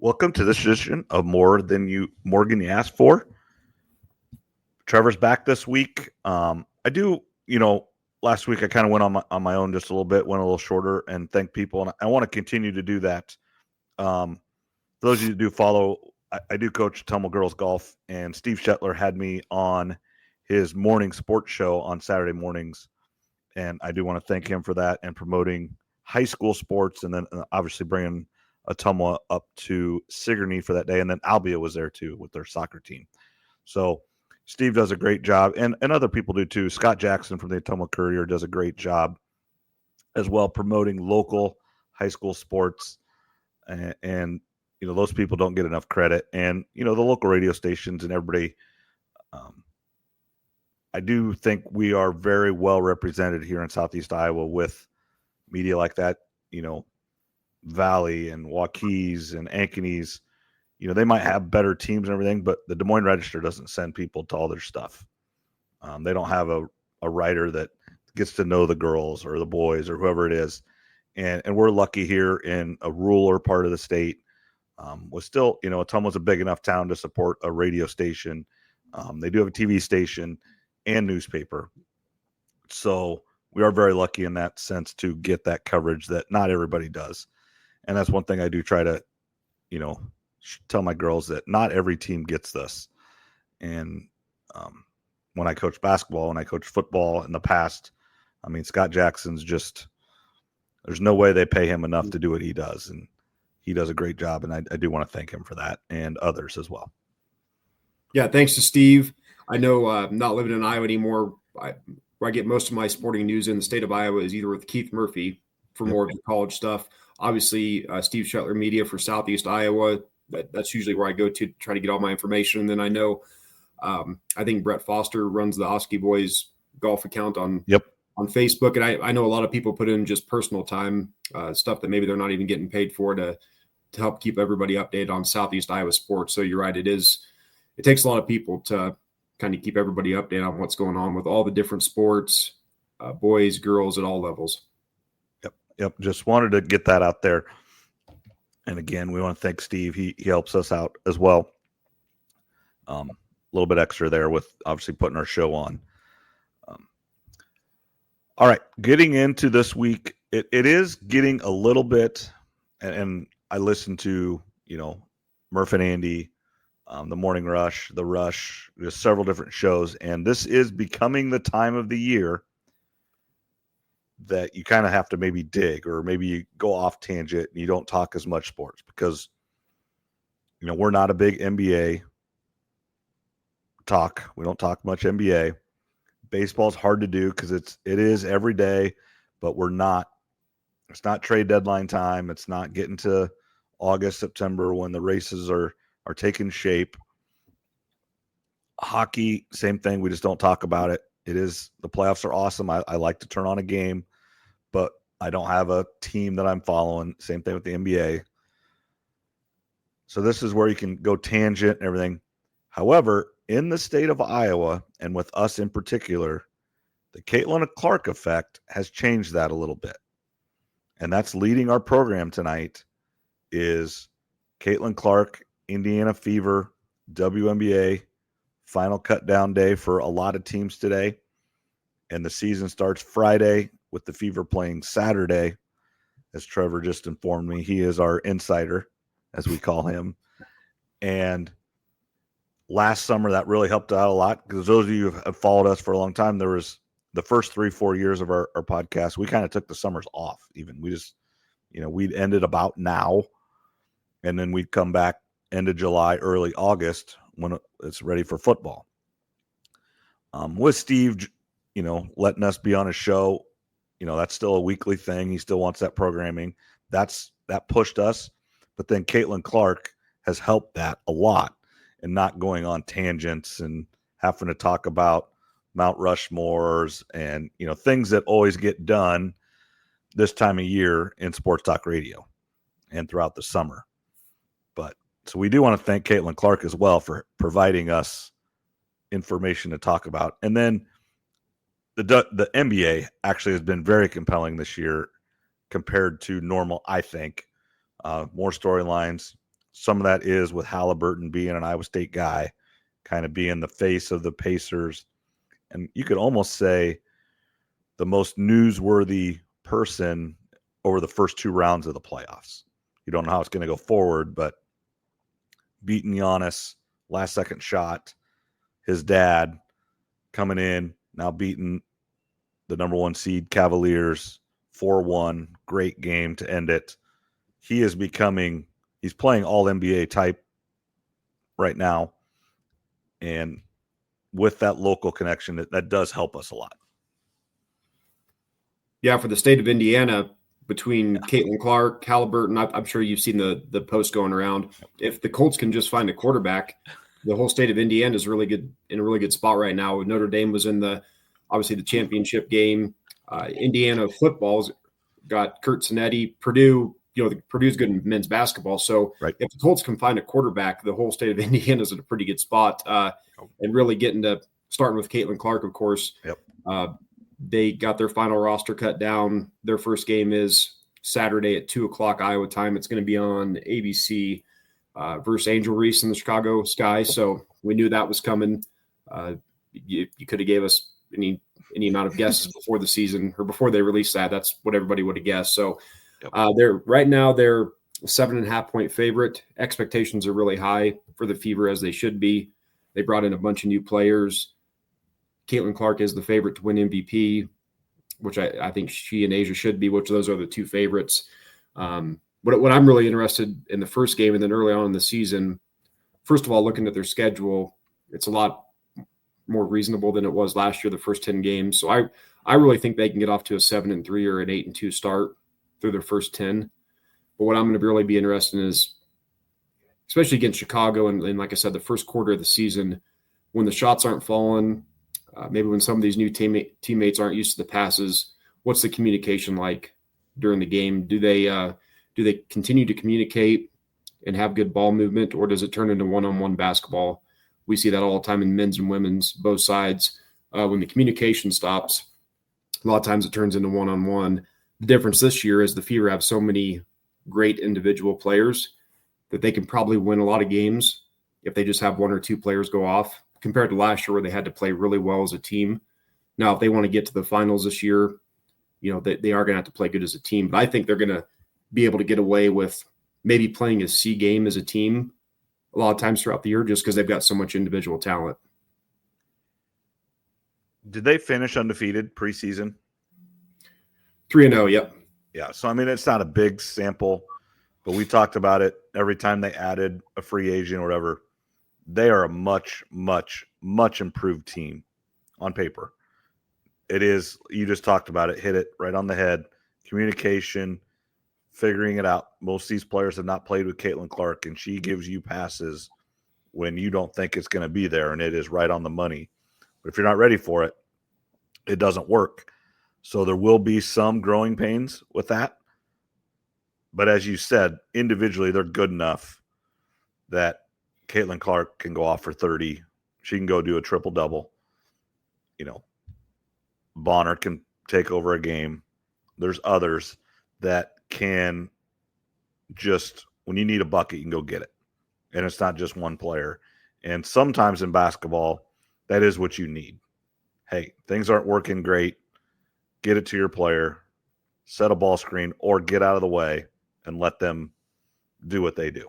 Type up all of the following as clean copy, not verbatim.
Welcome to this edition of Morgan You Asked For. Trevor's back this week. Last week I kind of went on my own just a little bit, went a little shorter, and thank people. And I want to continue to do that. For those of you who do follow, I do coach Tumble Girls Golf, and Steve Shetler had me on his morning sports show on Saturday mornings. And I do want to thank him for that and promoting high school sports, and then obviously bringing Ottumwa up to Sigourney for that day. And then Albia was there too with their soccer team. So Steve does a great job, and other people do too. Scott Jackson from the Ottumwa Courier does a great job as well promoting local high school sports. And those people don't get enough credit. And, the local radio stations and everybody, I do think we are very well represented here in Southeast Iowa with media like that, Valley and Hawkeyes and Ankeny's. They might have better teams and everything, but the Des Moines Register doesn't send people to all their stuff. They don't have a writer that gets to know the girls or the boys or whoever it is. And we're lucky here in a rural part of the state. Was still, Ottumwa's a big enough town to support a radio station. They do have a TV station and newspaper. So we are very lucky in that sense to get that coverage that not everybody does. And that's one thing I do try to, tell my girls, that not every team gets this. And when I coach basketball and I coach football in the past, Scott Jackson's just, there's no way they pay him enough to do what he does. And he does a great job. And I do want to thank him for that, and others as well. Yeah. Thanks to Steve. I know I'm not living in Iowa anymore. Where I get most of my sporting news in the state of Iowa is either with Keith Murphy for more of the college stuff. Obviously, Steve Shetler Media for Southeast Iowa. That's usually where I go to try to get all my information. And then I know, I think Brett Foster runs the Husky Boys golf account on Facebook. And I know a lot of people put in just personal time, stuff that maybe they're not even getting paid for to help keep everybody updated on Southeast Iowa sports. So you're right. It takes a lot of people to kind of keep everybody updated on what's going on with all the different sports, boys, girls at all levels. Yep. Just wanted to get that out there. And again, we want to thank Steve. He helps us out as well. A little bit extra there with obviously putting our show on. All right, getting into this week, it is getting a little bit, and I listened to, Murph and Andy, the Morning Rush, The Rush, there's several different shows, and this is becoming the time of the year that you kind of have to maybe dig, or maybe you go off tangent and you don't talk as much sports because, we're not a big NBA talk. We don't talk much NBA. Baseball's hard to do because it is every day, but it's not trade deadline time. It's not getting to August, September when the races are taking shape. Hockey, same thing. We just don't talk about it. The playoffs are awesome. I like to turn on a game, but I don't have a team that I'm following. Same thing with the NBA. So this is where you can go tangent and everything. However, in the state of Iowa, and with us in particular, the Caitlin Clark effect has changed that a little bit. And that's leading our program tonight is Caitlin Clark, Indiana Fever, WNBA, final cut down day for a lot of teams today. And the season starts Friday with the Fever playing Saturday. As Trevor just informed me, he is our insider, as we call him. And last summer, that really helped out a lot because those of you who have followed us for a long time, there was the first 3-4 years of our podcast, we kind of took the summers off. Even we just, we'd ended about now, and then we'd come back end of July, early August when it's ready for football. With Steve, letting us be on his show, that's still a weekly thing. He still wants that programming. That pushed us. But then Caitlin Clark has helped that a lot, and not going on tangents and having to talk about Mount Rushmores and, things that always get done this time of year in sports talk radio and throughout the summer. But so we do want to thank Caitlin Clark as well for providing us information to talk about. And then the NBA actually has been very compelling this year compared to normal, I think. More storylines, some of that is with Halliburton being an Iowa State guy, kind of being the face of the Pacers. And you could almost say the most newsworthy person over the first 2 rounds of the playoffs. You don't know how it's going to go forward, but beating Giannis, last second shot, his dad coming in, now beating the number 1 seed Cavaliers 4-1, great game to end it. He's playing all NBA type right now. And with that local connection, that does help us a lot. Yeah, for the state of Indiana, between Caitlin Clark, Halliburton, I'm sure you've seen the post going around. If the Colts can just find a quarterback, the whole state of Indiana is really good, in a really good spot right now. Notre Dame was in obviously the championship game. Indiana football's got Kurt Cinetti. Purdue, Purdue's good in men's basketball. So right. If the Colts can find a quarterback, the whole state of Indiana is in a pretty good spot. And really starting with Caitlin Clark, of course. Yep. They got their final roster cut down. Their first game is Saturday at 2:00 Iowa time. It's going to be on ABC versus Angel Reese in the Chicago Sky. So we knew that was coming. You could have gave us any amount of guesses before the season or before they released that. That's what everybody would have guessed. So they're 7.5 point favorite. Expectations are really high for the Fever, as they should be. They brought in a bunch of new players. Caitlin Clark is the favorite to win MVP, which I think she and Asia should be, which those are the 2 favorites. What I'm really interested in the first game and then early on in the season, first of all, looking at their schedule, it's a lot more reasonable than it was last year, the first 10 games. So I really think they can get off to a 7-3 or an 8-2 start through their first 10. But what I'm going to really be interested in is, especially against Chicago and like I said, the first quarter of the season, when the shots aren't falling, maybe when some of these new teammates aren't used to the passes, what's the communication like during the game? Do they continue to communicate and have good ball movement, or does it turn into one-on-one basketball? We see that all the time in men's and women's, both sides. When the communication stops, a lot of times it turns into one-on-one. The difference this year is the Fever have so many great individual players that they can probably win a lot of games if they just have 1 or 2 players go off, compared to last year where they had to play really well as a team. Now, if they want to get to the finals this year, they are going to have to play good as a team. But I think they're going to be able to get away with maybe playing a C game as a team a lot of times throughout the year, just because they've got so much individual talent. Did they finish undefeated preseason? 3-0, yep. Yeah, so it's not a big sample, but we talked about it every time they added a free agent or whatever. They are a much, much, much improved team on paper. It is, you just talked about it, hit it right on the head. Communication, figuring it out. Most of these players have not played with Caitlin Clark, and she gives you passes when you don't think it's going to be there, and it is right on the money. But if you're not ready for it, it doesn't work. So there will be some growing pains with that. But as you said, individually, they're good enough that Caitlin Clark can go off for 30. She can go do a triple-double. Bonner can take over a game. There's others that can just, when you need a bucket, you can go get it. And it's not just one player. And sometimes in basketball, that is what you need. Hey, things aren't working great. Get it to your player, set a ball screen, or get out of the way and let them do what they do.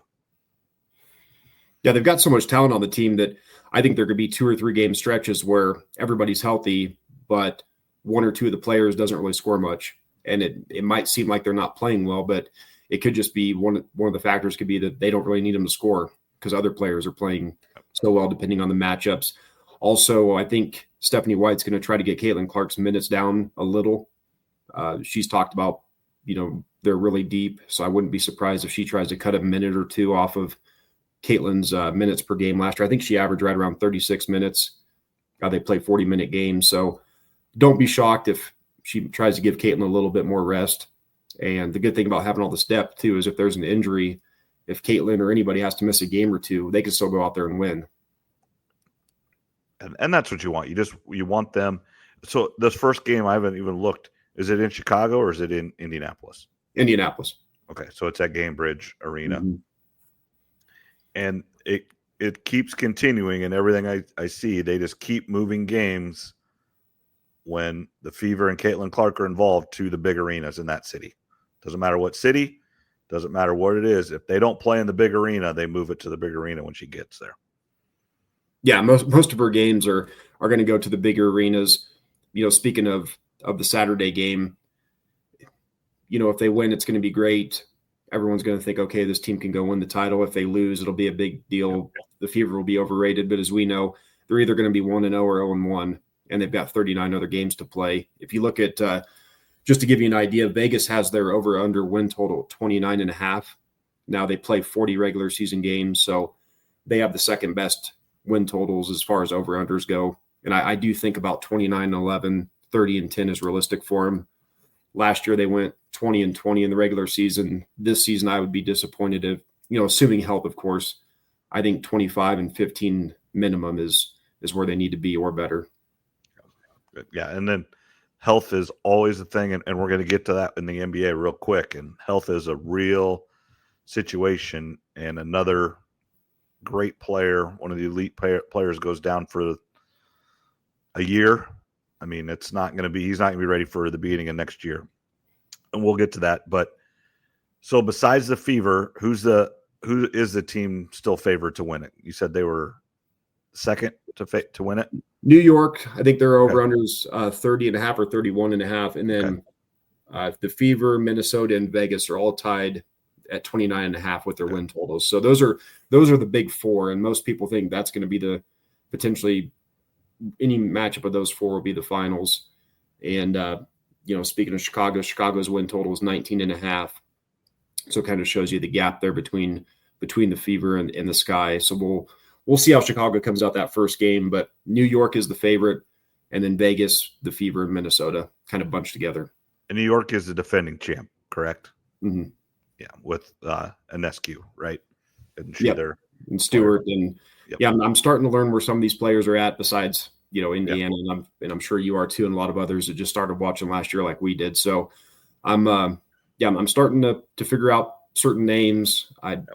Yeah, they've got so much talent on the team that I think there could be 2 or 3 game stretches where everybody's healthy, but 1 or 2 of the players doesn't really score much. And it might seem like they're not playing well, but it could just be one of the factors could be that they don't really need them to score because other players are playing so well depending on the matchups. Also, I think Stephanie White's going to try to get Caitlin Clark's minutes down a little. She's talked about, they're really deep, so I wouldn't be surprised if she tries to cut a minute or 2 off of Caitlin's minutes per game last year. I think she averaged right around 36 minutes. They play 40-minute games, so don't be shocked if she tries to give Caitlin a little bit more rest. And the good thing about having all this depth, too, is if there's an injury, if Caitlin or anybody has to miss a game or 2, they can still go out there and win. And that's what you want. You want them. So this first game, I haven't even looked. Is it in Chicago or is it in Indianapolis? Indianapolis. Okay, so it's at Gamebridge Arena. Mm-hmm. And it keeps continuing, and everything I see, they just keep moving games when the Fever and Caitlin Clark are involved to the big arenas in that city. Doesn't matter what city, doesn't matter what it is. If they don't play in the big arena, they move it to the big arena when she gets there. Yeah, most of her games are going to go to the bigger arenas. Speaking of the Saturday game, if they win, it's going to be great. Everyone's going to think, okay, this team can go win the title. If they lose, it'll be a big deal. The Fever will be overrated, but as we know, they're either going to be 1-0 or 0-1, and they've got 39 other games to play. If you look at, just to give you an idea, Vegas has their over-under win total 29.5. Now they play 40 regular season games, so they have the second best win totals as far as over-unders go. And I do think about 29-11, 30-10 is realistic for them. Last year they went 20-20 in the regular season. This season I would be disappointed if, assuming health, of course. I think 25-15 minimum is where they need to be or better. Yeah, and then health is always a thing, and we're going to get to that in the NBA real quick. And health is a real situation, and another great player, one of the elite players, goes down for a year. I mean, he's not going to be ready for the beginning of next year. And we'll get to that. But so besides the Fever, who is the team still favored to win it? You said they were second to win it? New York, I think their over-unders 30.5 or 31.5. And then the Fever, Minnesota, and Vegas are all tied at 29.5 with their win totals. So those are the big four. And most people think that's going to be the potentially any matchup of those four will be the finals. And, speaking of Chicago's win total is 19.5. So it kind of shows you the gap there between the Fever and the Sky. So we'll see how Chicago comes out that first game, but New York is the favorite, and then Vegas, the Fever, and Minnesota kind of bunched together. And New York is the defending champ, correct? Mm-hmm. Yeah, with Anescu, right? And there? And Stewart, and I'm starting to learn where some of these players are at. Besides, Indiana, and I'm sure you are too, and a lot of others that just started watching last year like we did. So I'm starting to figure out certain names. I'm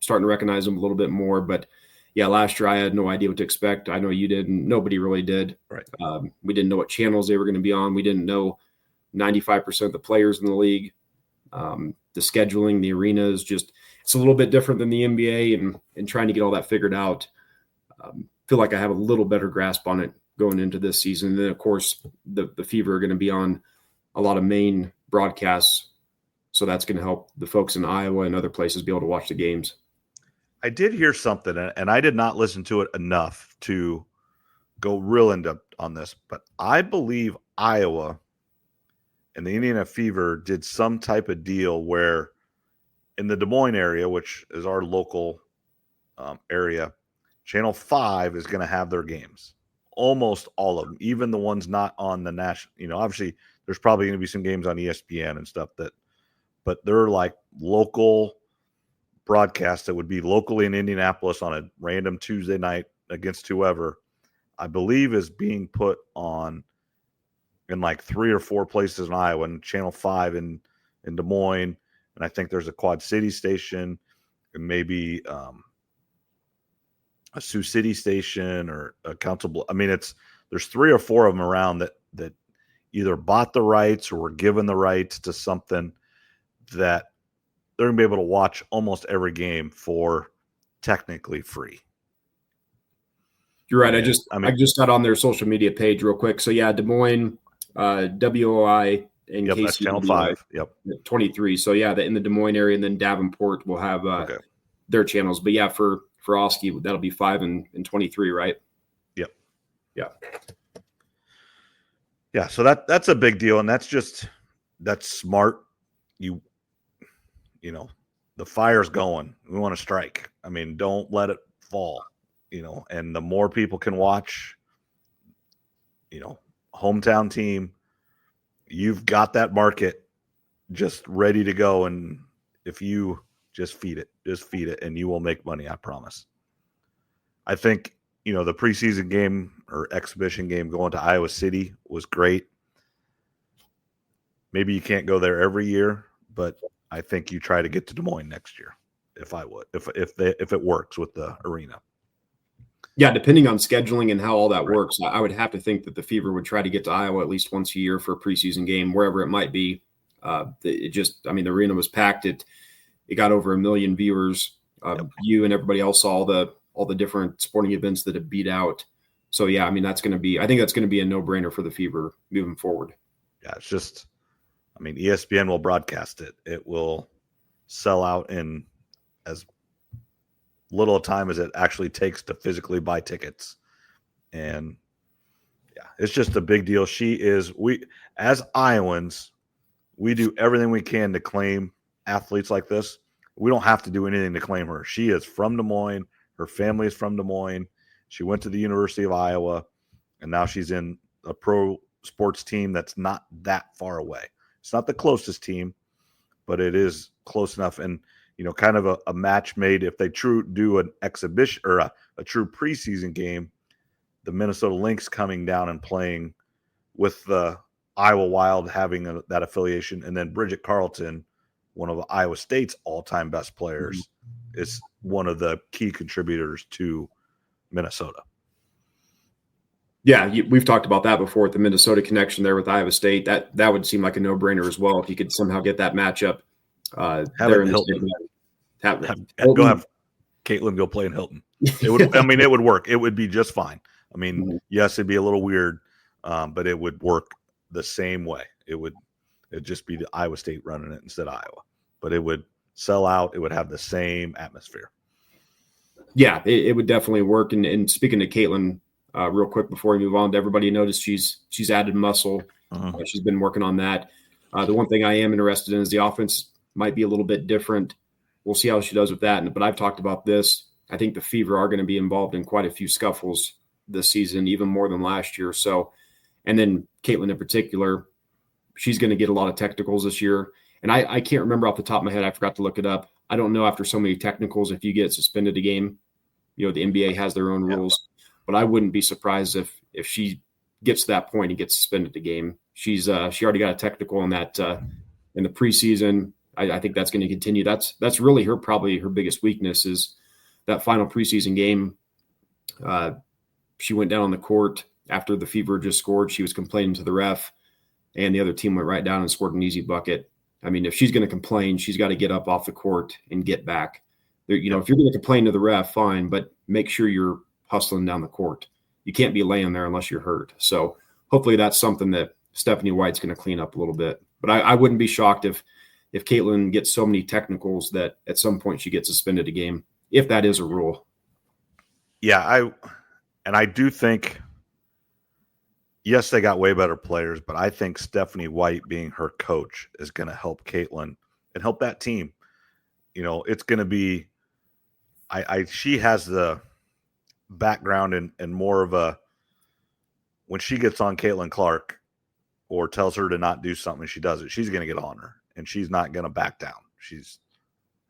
starting to recognize them a little bit more, but. Yeah, last year I had no idea what to expect. I know you didn't. Nobody really did. Right. We didn't know what channels they were going to be on. We didn't know 95% of the players in the league. The scheduling, the arenas, it's a little bit different than the NBA, and trying to get all that figured out. Feel like I have a little better grasp on it going into this season. And then, of course, the Fever are going to be on a lot of main broadcasts, so that's going to help the folks in Iowa and other places be able to watch the games. I did hear something, and I did not listen to it enough to go real in depth on this, but I believe Iowa and the Indiana Fever did some type of deal where in the Des Moines area, which is our local area, Channel 5 is going to have their games. Almost all of them, even the ones not on the national, obviously there's probably going to be some games on ESPN and stuff but they're like local broadcast that would be locally in Indianapolis on a random Tuesday night against whoever, I believe is being put on in like 3 or 4 places in Iowa, and Channel 5 in Des Moines. And I think there's a Quad City station and maybe a Sioux City station or a Council. I mean, there's 3 or 4 of them around that either bought the rights or were given the rights to something that they're going to be able to watch almost every game for technically free. You're right. I just got on their social media page real quick. So yeah, Des Moines, WOI, and KC. That's Channel 5. Yep. 23. So yeah, in the Des Moines area, and then Davenport will have their channels. But yeah, for Oski, that'll be 5 and 23, right? Yep. Yeah. Yeah. So that's a big deal, and that's smart. The fire's going. We want to strike. I mean, don't let it fall, and the more people can watch, hometown team, you've got that market just ready to go. And if you just feed it and you will make money, I promise. I think, the preseason game or exhibition game going to Iowa City was great. Maybe you can't go there every year, but I think you try to get to Des Moines next year. if it works with the arena. Yeah, depending on scheduling and how all that works, I would have to think that the Fever would try to get to Iowa at least once a year for a preseason game, wherever it might be. The arena was packed. It got over 1 million viewers. You and everybody else saw all the different sporting events that have beat out. So yeah, I think that's going to be a no-brainer for the Fever moving forward. Yeah, it's just, ESPN will broadcast it. It will sell out in as little time as it actually takes to physically buy tickets. And yeah, it's just a big deal. As Iowans, we do everything we can to claim athletes like this. We don't have to do anything to claim her. She is from Des Moines. Her family is from Des Moines. She went to the University of Iowa, and now she's in a pro sports team that's not that far away. It's not the closest team, but it is close enough. And, kind of a match made if they do an exhibition or a true preseason game, the Minnesota Lynx coming down and playing with the Iowa Wild having that affiliation, and then Bridget Carleton, one of Iowa State's all-time best players, is one of the key contributors to Minnesota. Yeah, we've talked about that before with the Minnesota connection there with Iowa State. That would seem like a no-brainer as well if you could somehow get that matchup. Go have Caitlin go play in Hilton. It would. It would work. It would be just fine. Yes, it'd be a little weird, but it would work the same way. It'd just be the Iowa State running it instead of Iowa, but it would sell out. It would have the same atmosphere. Yeah, it would definitely work. And speaking to Caitlin, real quick before we move on, to everybody notice she's added muscle. She's been working on that. The one thing I am interested in is the offense might be a little bit different. We'll see how she does with that. But I've talked about this. I think the Fever are going to be involved in quite a few scuffles this season, even more than last year. So, and then Caitlin in particular, she's going to get a lot of technicals this year. And I can't remember off the top of my head. I forgot to look it up. I don't know after so many technicals if you get suspended a game. The NBA has their own rules. But I wouldn't be surprised if she gets to that point and gets suspended a game. She already got a technical in that in the preseason. I think that's going to continue. That's really probably her biggest weakness is that final preseason game. She went down on the court after the Fever just scored. She was complaining to the ref, and the other team went right down and scored an easy bucket. If she's going to complain, she's got to get up off the court and get back. If you're going to complain to the ref, fine, but make sure you're hustling down the court. You can't be laying there unless you're hurt. So hopefully that's something that Stephanie White's going to clean up a little bit. But I wouldn't be shocked if Caitlin gets so many technicals that at some point she gets suspended a game, if that is a rule. Yeah, I do think, yes, they got way better players, but I think Stephanie White being her coach is going to help Caitlin and help that team. It's going to be she has the background and more of a, when she gets on Caitlin Clark or tells her to not do something, she does it. She's going to get on her, and she's not going to back down.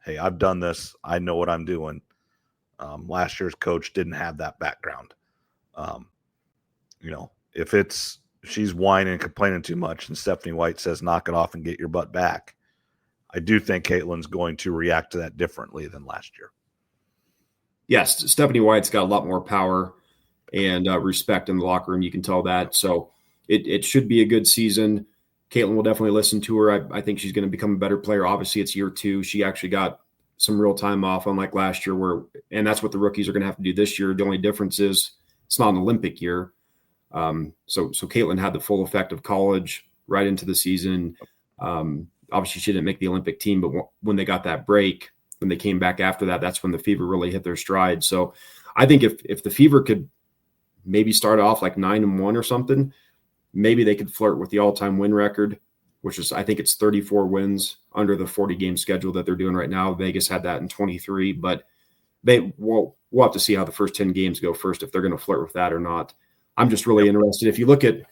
Hey, I've done this. I know what I'm doing. Last year's coach didn't have that background. If she's whining and complaining too much and Stephanie White says, knock it off and get your butt back, I do think Caitlin's going to react to that differently than last year. Yes, Stephanie White's got a lot more power and respect in the locker room. You can tell that. So it should be a good season. Caitlin will definitely listen to her. I think she's going to become a better player. Obviously, it's year 2. She actually got some real time off, unlike last year, and that's what the rookies are going to have to do this year. The only difference is it's not an Olympic year. So Caitlin had the full effect of college right into the season. Obviously, she didn't make the Olympic team, but when they got that break, when they came back after that, that's when the Fever really hit their stride. So I think if the Fever could maybe start off like 9-1 or something, maybe they could flirt with the all-time win record, which is, I think it's 34 wins under the 40-game schedule that they're doing right now. Vegas had that in 23, but we'll have to see how the first 10 games go first, if they're going to flirt with that or not. I'm just really interested. If you look at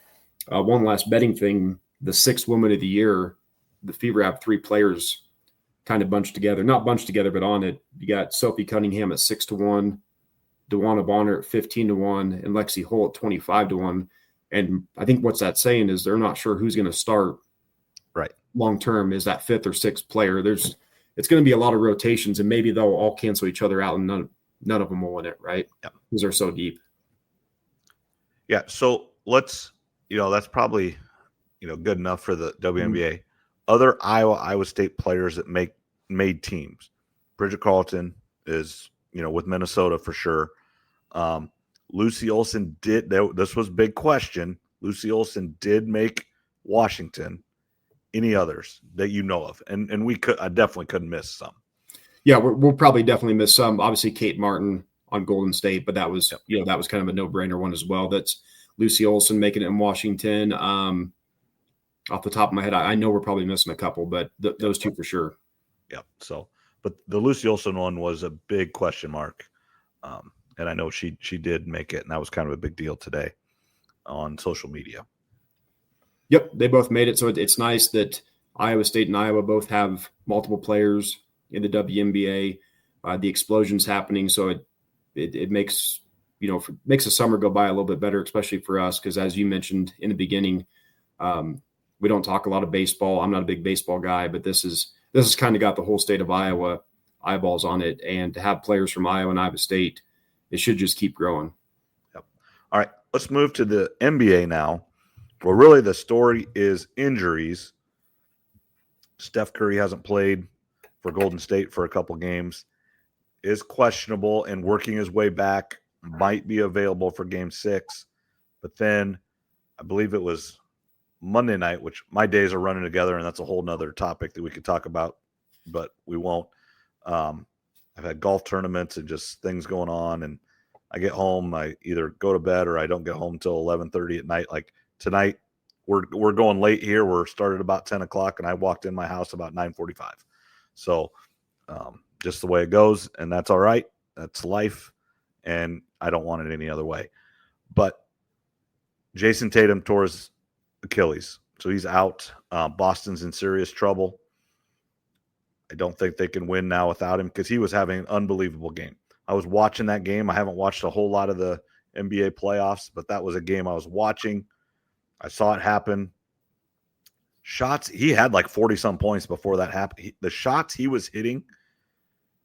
one last betting thing, the 6th woman of the year, the Fever have 3 players kind of bunched together, not bunched together, but on it. You got Sophie Cunningham at 6-1, DeWanna Bonner at 15-1, and Lexi Hull at 25-1. And I think what's that saying is they're not sure who's going to start right long term. Is that 5th or 6th player? it's going to be a lot of rotations, and maybe they'll all cancel each other out, and none of them will win it, right? Yeah. Because they're so deep. Yeah. So let's, that's probably, good enough for the WNBA. Other Iowa State players that made teams. Bridget Carlton is, with Minnesota for sure. Lucy Olson did. This was a big question. Lucy Olson did make Washington. Any others that you know of? And I definitely couldn't miss some. Yeah, we'll probably definitely miss some. Obviously, Kate Martin on Golden State, but that was that was kind of a no-brainer one as well. That's Lucy Olson making it in Washington. Off the top of my head, I know we're probably missing a couple, but those two for sure. Yeah. So, but the Lucy Olson one was a big question mark, and I know she did make it, and that was kind of a big deal today on social media. Yep, they both made it. So it's nice that Iowa State and Iowa both have multiple players in the WNBA. The explosion's happening, so it makes makes the summer go by a little bit better, especially for us, because as you mentioned in the beginning, we don't talk a lot of baseball. I'm not a big baseball guy, but this has kind of got the whole state of Iowa eyeballs on it, and to have players from Iowa and Iowa State, it should just keep growing. Yep. All right, let's move to the NBA now. Well, really, the story is injuries. Steph Curry hasn't played for Golden State for a couple games, is questionable and working his way back, might be available for Game 6. But then I believe it was Monday night, which my days are running together, and that's a whole nother topic that we could talk about, but we won't. I've had golf tournaments and just things going on, and I get home, I either go to bed or I don't get home till 11:30 at night. Like tonight, we're going late here. We're started about 10 o'clock, and I walked in my house about 9:45. So just the way it goes, and that's all right. That's life, and I don't want it any other way. But Jason Tatum tore his Achilles, so he's out. Boston's in serious trouble. I don't think they can win now without him because he was having an unbelievable game. I was watching that game. I haven't watched a whole lot of the NBA playoffs, but that was a game I was watching. I saw it happen. Shots, he had like 40-some points before that happened. The shots he was hitting,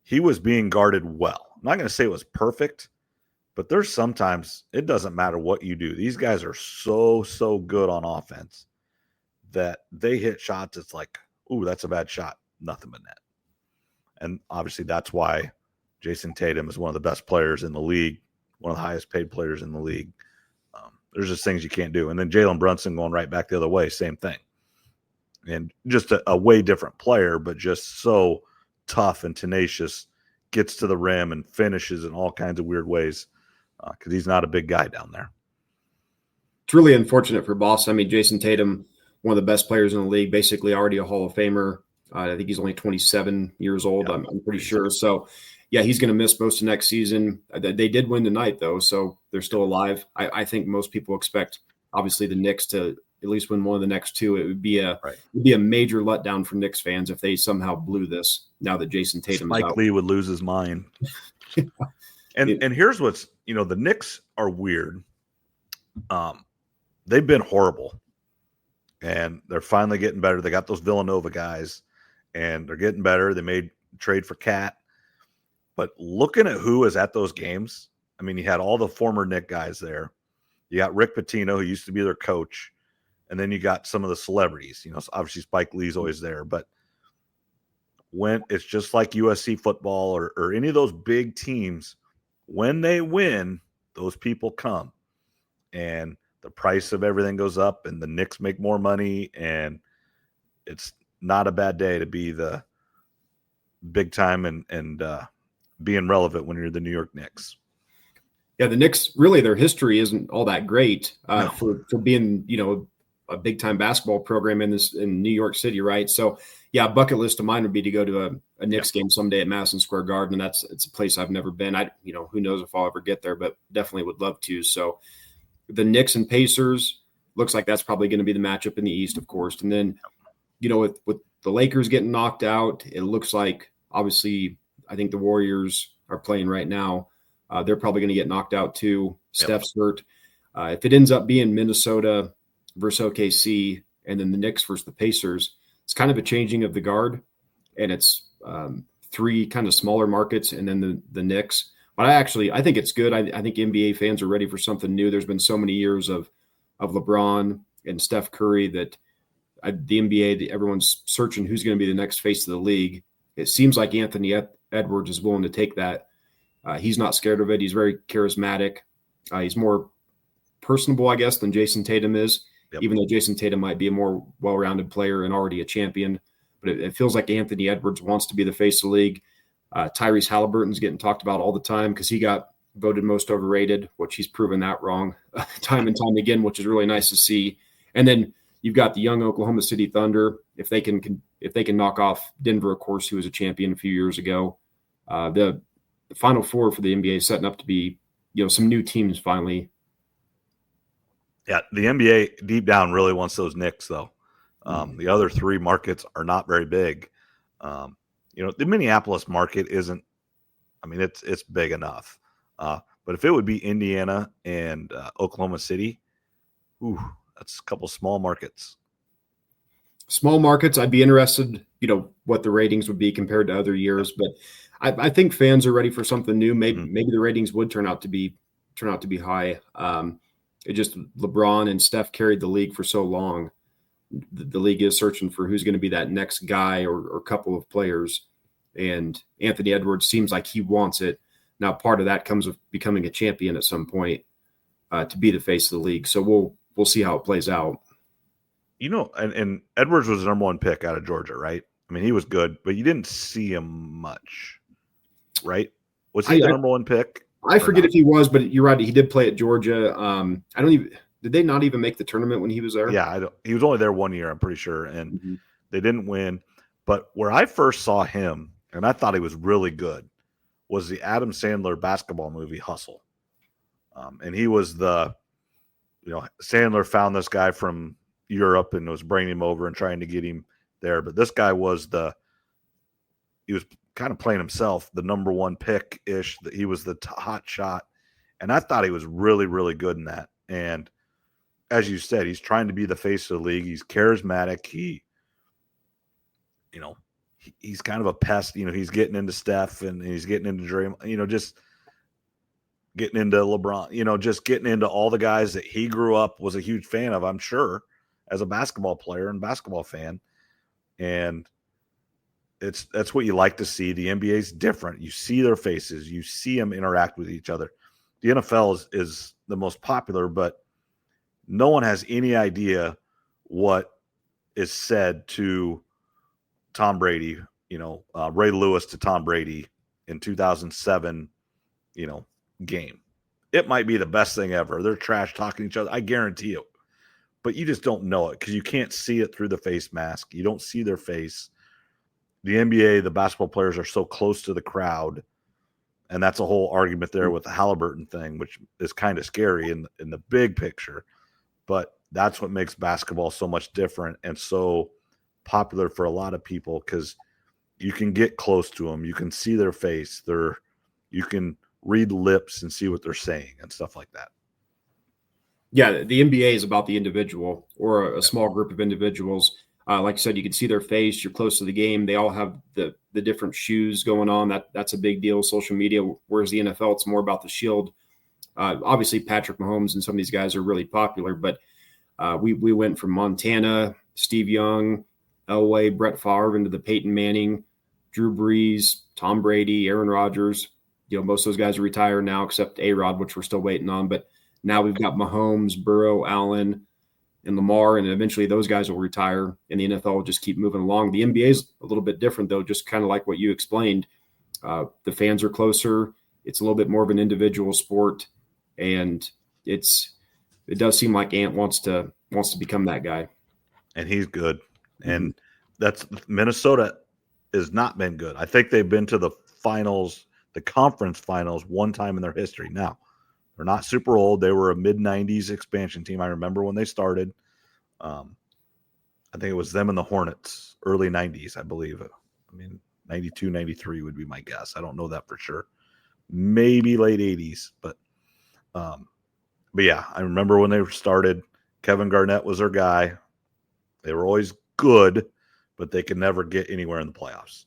he was being guarded well. I'm not going to say it was perfect, but there's sometimes it doesn't matter what you do. These guys are so good on offense that they hit shots. It's like, ooh, that's a bad shot. Nothing but net. And obviously that's why Jason Tatum is one of the best players in the league, one of the highest paid players in the league. There's just things you can't do. And then Jalen Brunson going right back the other way, same thing. And just a way different player, but just so tough and tenacious, gets to the rim and finishes in all kinds of weird ways because he's not a big guy down there. It's really unfortunate for Boston. I mean, Jason Tatum, one of the best players in the league, basically already a Hall of Famer. I think he's only 27 years old. Yeah, I'm pretty sure. So, yeah, he's going to miss most of next season. They did win tonight, though, so they're still alive. I think most people expect, obviously, the Knicks to at least win one of the next two. It would be a major letdown for Knicks fans if they somehow blew this now that Jason Tatum is out. Spike Lee would lose his mind. And here's what's, the Knicks are weird. They've been horrible, and they're finally getting better. They got those Villanova guys, and they're getting better. They made a trade for Cat. But looking at who is at those games, I mean, you had all the former Knick guys there. You got Rick Pitino, who used to be their coach. And then you got some of the celebrities. Obviously Spike Lee's always there. But when it's just like USC football or any of those big teams, when they win, those people come. And the price of everything goes up, and the Knicks make more money. And it's not a bad day to be the big time and being relevant when you're the New York Knicks. Yeah, the Knicks, really, their history isn't all that great for being, a big time basketball program in New York City, right? So, yeah, bucket list of mine would be to go to a Knicks game someday at Madison Square Garden, and it's a place I've never been. Who knows if I'll ever get there, but definitely would love to. So, the Knicks and Pacers looks like that's probably going to be the matchup in the East, of course. And then, with the Lakers getting knocked out, it looks like obviously I think the Warriors are playing right now. They're probably going to get knocked out too. Steph's hurt. If it ends up being Minnesota versus OKC and then the Knicks versus the Pacers, it's kind of a changing of the guard, and it's three kind of smaller markets, and then the Knicks. But I think it's good. I think NBA fans are ready for something new. There's been so many years of LeBron and Steph Curry that the NBA, everyone's searching who's going to be the next face of the league. It seems like Anthony Edwards is willing to take that. He's not scared of it. He's very charismatic. He's more personable, I guess, than Jason Tatum is, even though Jason Tatum might be a more well-rounded player and already a champion. But it feels like Anthony Edwards wants to be the face of the league. Tyrese Halliburton's getting talked about all the time because he got voted most overrated, which he's proven that wrong time and time again, which is really nice to see. And then you've got the young Oklahoma City Thunder. If they can knock off Denver, of course, who was a champion a few years ago. The Final Four for the NBA is setting up to be, some new teams finally. Yeah, the NBA deep down really wants those Knicks, though. The other three markets are not very big. The Minneapolis market isn't. I mean, it's big enough. But if it would be Indiana and Oklahoma City, that's a couple small markets. Small markets, I'd be interested, what the ratings would be compared to other years. But I think fans are ready for something new. Maybe the ratings would turn out to be high. It just LeBron and Steph carried the league for so long. The league is searching for who's going to be that next guy or couple of players. And Anthony Edwards seems like he wants it. Now, part of that comes with becoming a champion at some point to be the face of the league. So we'll see how it plays out. And Edwards was the number one pick out of Georgia, right? I mean, he was good, but you didn't see him much, right? Was he the number one pick? I forget if he was, but you're right. He did play at Georgia. Did they not even make the tournament when he was there? Yeah, he was only there 1 year, I'm pretty sure, and they didn't win. But where I first saw him, and I thought he was really good, was the Adam Sandler basketball movie Hustle. And he was Sandler found this guy from Europe and was bringing him over and trying to get him there. But this guy was he was kind of playing himself, the number one pick-ish. He was the hot shot. And I thought he was really, really good in that. And as you said, he's trying to be the face of the league. He's charismatic. He's kind of a pest. He's getting into Steph and he's getting into Draymond, just getting into LeBron, just getting into all the guys that he grew up, was a huge fan of, I'm sure, as a basketball player and basketball fan. And that's what you like to see. The NBA is different. You see their faces. You see them interact with each other. The NFL is the most popular, but no one has any idea what is said to Tom Brady, Ray Lewis to Tom Brady in 2007, game. It might be the best thing ever. They're trash talking each other. I guarantee you. But you just don't know it because you can't see it through the face mask. You don't see their face. The NBA, the basketball players are so close to the crowd. And that's a whole argument there with the Halliburton thing, which is kind of scary in the big picture. But that's what makes basketball so much different and so popular for a lot of people because you can get close to them. You can see their face. You can read lips and see what they're saying and stuff like that. Yeah, the NBA is about the individual or a small group of individuals. Like I said, you can see their face. You're close to the game. They all have the different shoes going on. That's a big deal. Social media, whereas the NFL, it's more about the shield. Obviously, Patrick Mahomes and some of these guys are really popular, but we went from Montana, Steve Young, Elway, Brett Favre, into the Peyton Manning, Drew Brees, Tom Brady, Aaron Rodgers. Most of those guys are retired now, except A-Rod, which we're still waiting on. But now we've got Mahomes, Burrow, Allen, and Lamar, and eventually those guys will retire, and the NFL will just keep moving along. The NBA is a little bit different, though, just kind of like what you explained. The fans are closer. It's a little bit more of an individual sport, and it does seem like Ant wants to become that guy. And he's good. And that's Minnesota has not been good. I think they've been to the finals, the conference finals, one time in their history. Now, they're not super old. They were a mid-90s expansion team. I remember when they started. I think it was them and the Hornets, early 90s, I believe. 92, 93 would be my guess. I don't know that for sure. Maybe late 80s. But yeah, I remember when they started, Kevin Garnett was their guy. They were always good, but they could never get anywhere in the playoffs.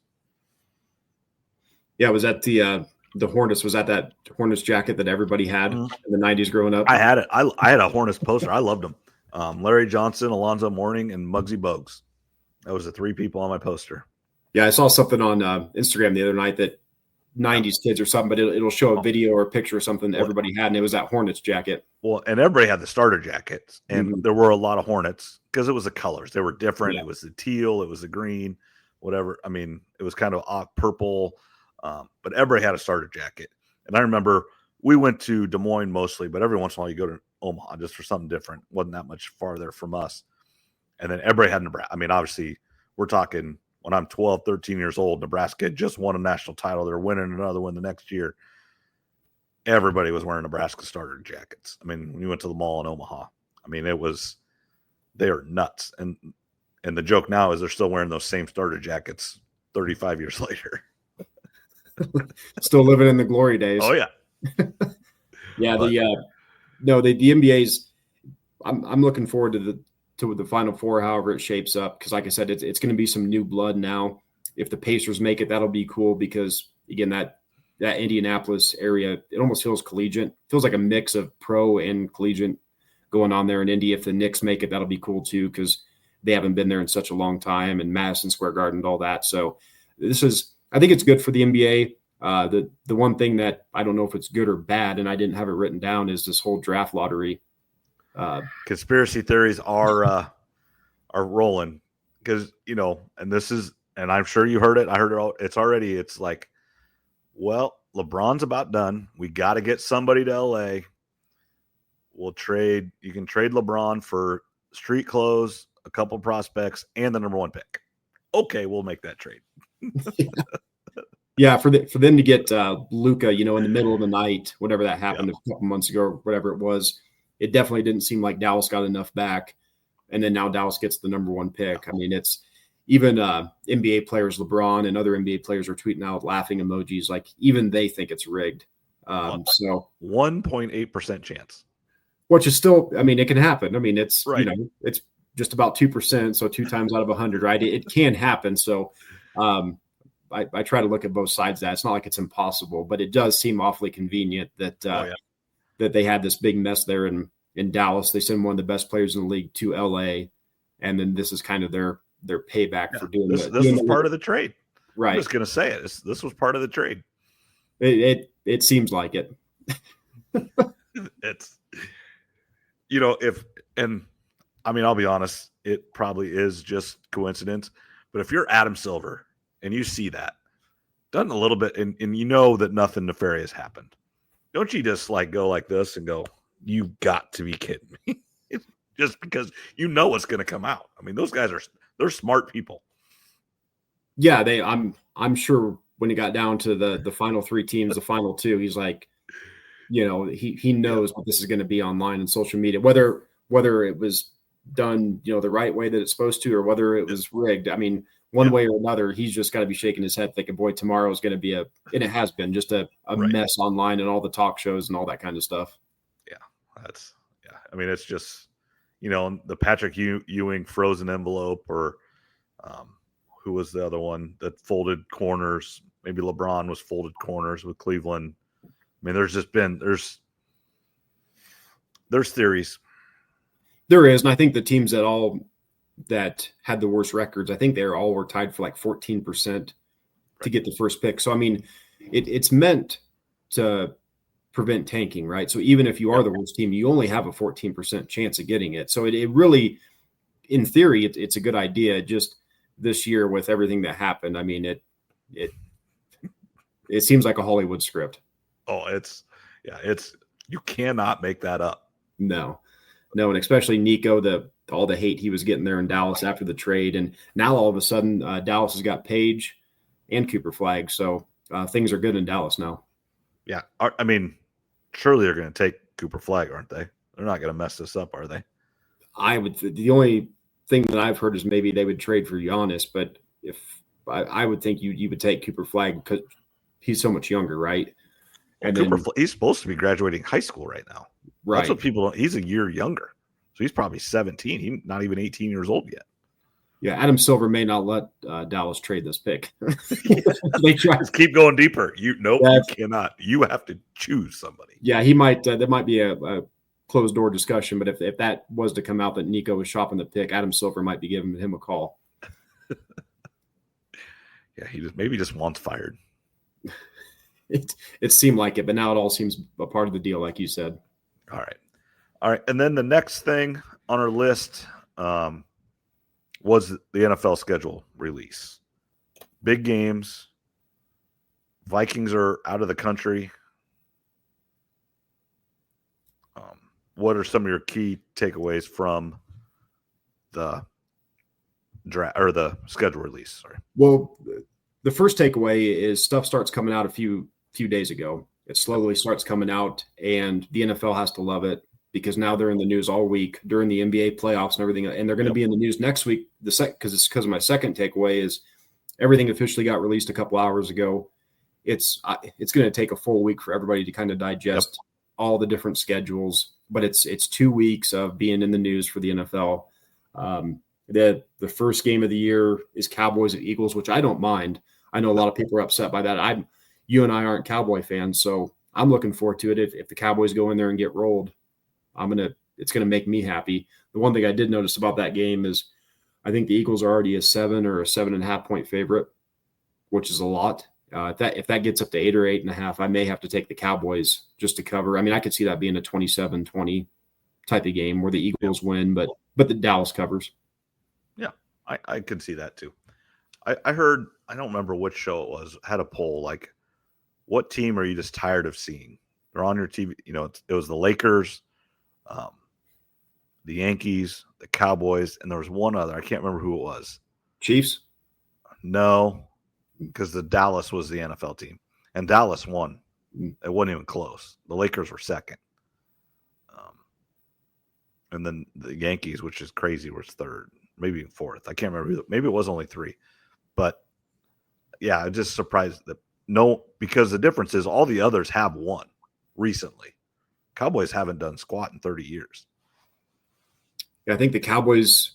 Yeah, was that the Hornets? Was that Hornets jacket that everybody had in the 90s growing up? I had it. I had a Hornets poster. I loved them. Larry Johnson, Alonzo Mourning, and Muggsy Bogues. That was the three people on my poster. Yeah, I saw something on Instagram the other night that 90s kids or something, but it'll show a video or a picture or something that everybody had, and it was that Hornets jacket. Well, and everybody had the starter jackets, and there were a lot of Hornets because it was the colors. They were different. Yeah. It was the teal. It was the green, whatever. I mean, it was kind of purple, but everybody had a starter jacket. And I remember we went to Des Moines mostly, but every once in a while you go to Omaha just for something different. Wasn't that much farther from us. And then everybody had Nebraska. I mean, obviously, we're talking when I'm 12, 13 years old, Nebraska had just won a national title. They're winning another one the next year. Everybody was wearing Nebraska starter jackets. I mean, when you went to the mall in Omaha, I mean, they are nuts. And the joke now is they're still wearing those same starter jackets 35 years later. Still living in the glory days. Oh, yeah. Yeah, the NBA's I'm looking forward to the Final Four, however it shapes up, because like I said, it's going to be some new blood now. If the Pacers make it, that'll be cool because, again, that Indianapolis area, it almost feels collegiate. Feels like a mix of pro and collegiate going on there in Indy. If the Knicks make it, that'll be cool too because they haven't been there in such a long time, and Madison Square Garden and all that. So I think it's good for the NBA. The one thing that I don't know if it's good or bad, and I didn't have it written down, is this whole draft lottery. Conspiracy theories are rolling because, and I'm sure you heard it. I heard it all. It's like, well, LeBron's about done. We got to get somebody to LA. You can trade LeBron for street clothes, a couple prospects, and the number one pick. Okay, we'll make that trade. Yeah, for them to get Luka, in the middle of the night, whatever that happened a couple months ago, or whatever it was, it definitely didn't seem like Dallas got enough back. And then now Dallas gets the number one pick. I mean, it's even NBA players, LeBron and other NBA players are tweeting out laughing emojis. Like even they think it's rigged. So 1.8% chance. Which is still, I mean, it can happen. I mean, it's, right. It's just about 2%. So 2 times out of 100, right? It can happen. So I try to look at both sides of that. It's not like it's impossible, but it does seem awfully convenient that that they had this big mess there in Dallas. They send one of the best players in the league to LA, and then this is kind of their payback for doing this. This was part of the trade, right? I'm just gonna say it. This was part of the trade. It seems like it. It's I'll be honest, it probably is just coincidence. But if you're Adam Silver and you see that done a little bit, and that nothing nefarious happened, don't you just go like this and go, "You got to be kidding me!" Just because what's going to come out. I mean, those guys they're smart people. Yeah, I'm sure when it got down to the final 3 teams, the final 2, he's like, he knows what this is going to be online and social media, whether it was done, the right way that it's supposed to, or whether it was rigged. I mean, one way or another, he's just got to be shaking his head thinking, boy, tomorrow is going to be and it has been just a mess online and all the talk shows and all that kind of stuff. Yeah. I mean, it's just, the Patrick Ewing frozen envelope, or who was the other one that folded corners? Maybe LeBron was folded corners with Cleveland. I mean, there's theories. There is, and I think the teams that had the worst records, I think they all were tied for like 14% to get the first pick. So, I mean, it's meant to prevent tanking, right? So even if you are the worst team, you only have a 14% chance of getting it. So it really, in theory, it's a good idea. Just this year with everything that happened, I mean, it seems like a Hollywood script. Oh, you cannot make that up. No, and especially Nico, all the hate he was getting there in Dallas after the trade. And now all of a sudden Dallas has got Page and Cooper Flagg. So things are good in Dallas now. Yeah. I mean, surely they're going to take Cooper Flagg, aren't they? They're not going to mess this up, are they? The only thing that I've heard is maybe they would trade for Giannis, but if I would think you would take Cooper Flagg because he's so much younger, right? And he's supposed to be graduating high school right now. Right. That's what people don't. He's a year younger. So he's probably 17. He's not even 18 years old yet. Yeah, Adam Silver may not let Dallas trade this pick. They try. Just keep going deeper. You cannot. You have to choose somebody. Yeah, he might. There might be a closed door discussion, but if that was to come out that Nico was shopping the pick, Adam Silver might be giving him a call. Yeah, he just wants fired. It seemed like it, but now it all seems a part of the deal, like you said. All right. And then the next thing on our list was the NFL schedule release. Big games. Vikings are out of the country. What are some of your key takeaways from the draft or the schedule release? Sorry. Well, the first takeaway is stuff starts coming out a few days ago. It slowly starts coming out, and the NFL has to love it because now they're in the news all week during the NBA playoffs and everything, and they're going to be in the news next week. Because of my second takeaway is everything officially got released a couple hours ago. It's going to take a full week for everybody to kind of digest all the different schedules, but it's 2 weeks of being in the news for the NFL. The first game of the year is Cowboys and Eagles, which I don't mind. I know a lot of people are upset by that. You and I aren't Cowboy fans, so I'm looking forward to it. If the Cowboys go in there and get rolled, it's gonna make me happy. The one thing I did notice about that game is I think the Eagles are already a 7 or a 7.5 point favorite, which is a lot. If that gets up to 8 or 8.5, I may have to take the Cowboys just to cover. I mean, I could see that being a 27-20 type of game where the Eagles win, but the Dallas covers. Yeah, I could see that too. I heard, I don't remember which show it was, had a poll like, what team are you just tired of seeing? They're on your TV. It was the Lakers, the Yankees, the Cowboys, and there was one other. I can't remember who it was. Chiefs? No, because the Dallas was the NFL team, and Dallas won. It wasn't even close. The Lakers were second. And then the Yankees, which is crazy, was third, maybe even fourth. I can't remember. Maybe it was only 3. But, yeah, I'm just surprised that because the difference is all the others have won recently. Cowboys haven't done squat in 30 years. Yeah, I think the Cowboys,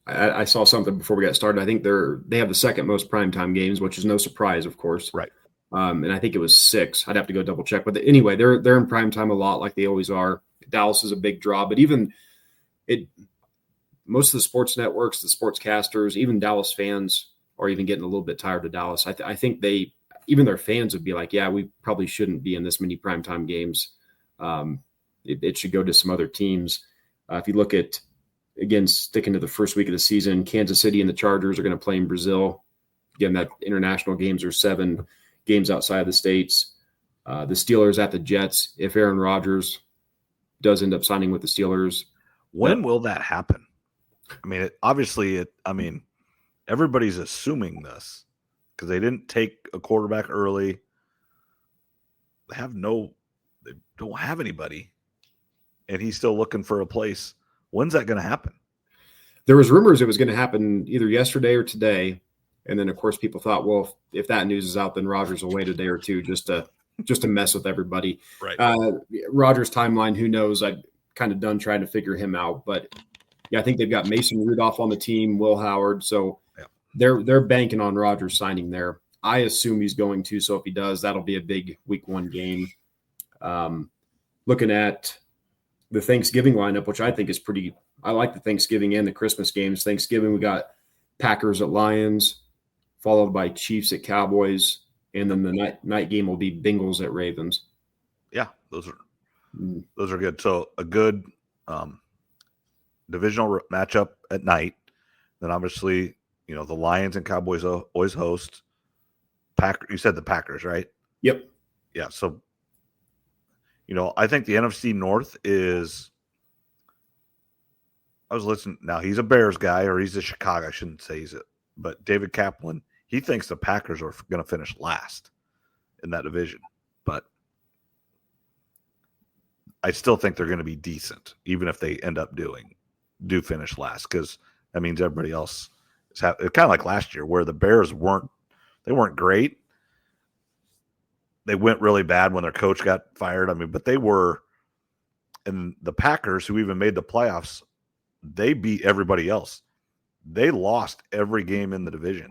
I saw something before we got started. I think they have the second most primetime games, which is no surprise, of course. Right. And I think it was 6. I'd have to go double check. But anyway, they're in primetime a lot like they always are. Dallas is a big draw. But even most of the sports networks, the sportscasters, even Dallas fans are even getting a little bit tired of Dallas. I think even their fans would be like, yeah, we probably shouldn't be in this many primetime games. It should go to some other teams. If you look at, again, sticking to the first week of the season, Kansas City and the Chargers are going to play in Brazil. Again, that international games are 7 games outside of the States. The Steelers at the Jets. If Aaron Rodgers does end up signing with the Steelers. When will that happen? I mean, everybody's assuming this because they didn't take a quarterback early. They don't have anybody, and he's still looking for a place. When's that going to happen? There was rumors it was going to happen either yesterday or today, and then of course people thought, well, if that news is out, then Rodgers will wait a day or two just to mess with everybody. Right. Rodgers' timeline, who knows? I'm kind of done trying to figure him out, but yeah, I think they've got Mason Rudolph on the team, Will Howard, so they're banking on Rodgers signing there. I assume he's going to, so if he does, that'll be a big week 1 game. Looking at the Thanksgiving lineup, which I think is I like the Thanksgiving and the Christmas games. Thanksgiving, we got Packers at Lions, followed by Chiefs at Cowboys, and then the night game will be Bengals at Ravens. Yeah, those are good. So a good divisional matchup at night. Then obviously, the Lions and Cowboys always host. You said the Packers, right? Yep. Yeah. So, I think the NFC North is. I was listening. Now he's a Bears guy, or he's a Chicago. I shouldn't say but David Kaplan. He thinks the Packers are going to finish last in that division, but I still think they're going to be decent, even if they end up do finish last, because that means everybody else is it's kind of like last year where the Bears weren't great. They went really bad when their coach got fired. I mean, but they were, and the Packers, who even made the playoffs, they beat everybody else. they lost every game in the division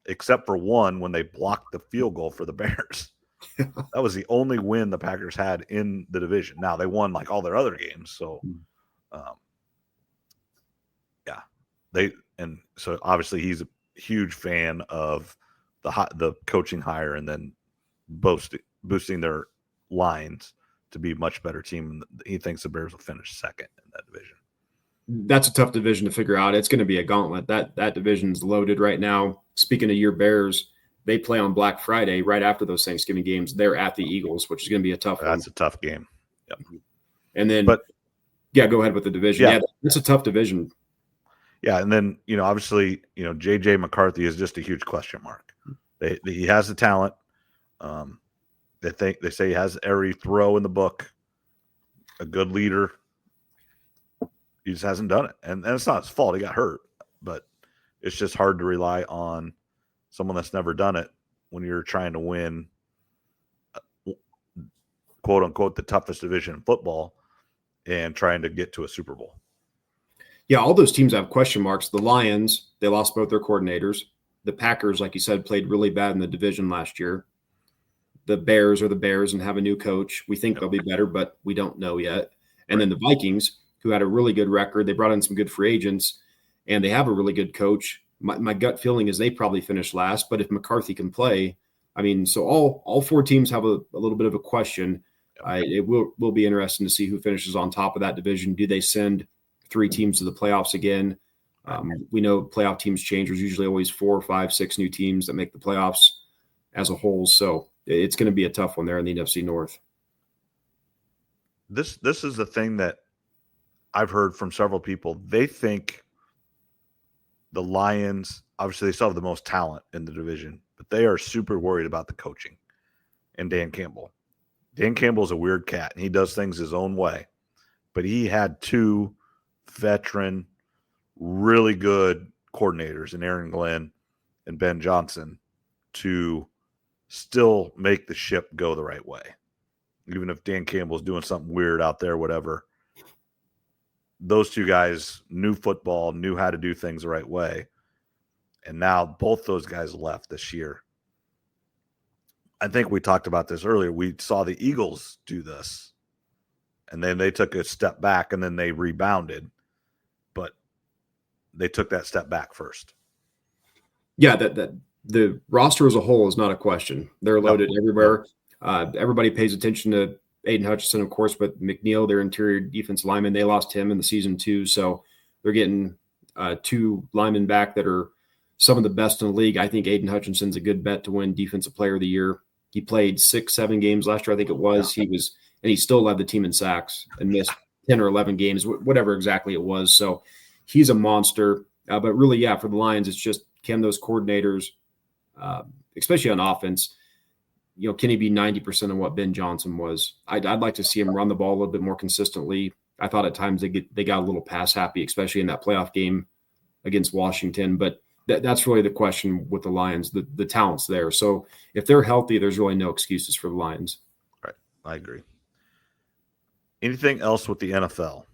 except for one when they blocked the field goal for the Bears. That was the only win the Packers had in the division. Now they won like all their other games. So, so obviously he's a huge fan of the coaching hire and then boosting their lines to be a much better team. He thinks the Bears will finish second in that division. That's a tough division to figure out. It's going to be a gauntlet. That division's loaded right now. Speaking of your Bears, they play on Black Friday right after those Thanksgiving games. They're at the Eagles, which is going to be a tough one. That's a tough game. Yep. And then, go ahead with the division. Yeah, it's a tough division. Yeah, and then, obviously, J.J. McCarthy is just a huge question mark. He has the talent. They say he has every throw in the book, a good leader. He just hasn't done it. And it's not his fault. He got hurt. But it's just hard to rely on someone that's never done it when you're trying to win, quote unquote, the toughest division in football and trying to get to a Super Bowl. Yeah, all those teams have question marks. The Lions, they lost both their coordinators. The Packers, like you said, played really bad in the division last year. The Bears are the Bears and have a new coach. We think they'll be better, but we don't know yet. And then the Vikings, who had a really good record, they brought in some good free agents, and they have a really good coach. My gut feeling is they probably finish last, but if McCarthy can play, so all four teams have a little bit of a question. It will be interesting to see who finishes on top of that division. Do they send 3 teams to the playoffs again? We know playoff teams change. There's usually always 4, 5, 6 new teams that make the playoffs as a whole. So it's going to be a tough one there in the NFC North. This is the thing that I've heard from several people. They think the Lions, obviously they still have the most talent in the division, but they are super worried about the coaching and Dan Campbell. Dan Campbell is a weird cat, and he does things his own way. But he had 2 veteran, really good coordinators in Aaron Glenn and Ben Johnson to still make the ship go the right way. Even if Dan Campbell's doing something weird out there, whatever, those 2 guys knew football, knew how to do things the right way. And now both those guys left this year. I think we talked about this earlier. We saw the Eagles do this, and then they took a step back, and then they rebounded. But they took that step back first. Yeah, that the roster as a whole is not a question. They're loaded everywhere. Everybody pays attention to Aiden Hutchinson, of course, but McNeil, their interior defense lineman, they lost him in the season too. So they're getting 2 linemen back that are some of the best in the league. I think Aiden Hutchinson's a good bet to win Defensive Player of the Year. He played 6-7 games last year, I think it was. Yeah. He still led the team in sacks and missed 10 or 11 games, whatever exactly it was. So he's a monster. But really, for the Lions, it's just, can those coordinators, especially on offense, can he be 90% of what Ben Johnson was? I'd like to see him run the ball a little bit more consistently. I thought at times they got a little pass happy, especially in that playoff game against Washington. But that's really the question with the Lions. The talent's there. So if they're healthy, there's really no excuses for the Lions. Right. I agree. Anything else with the NFL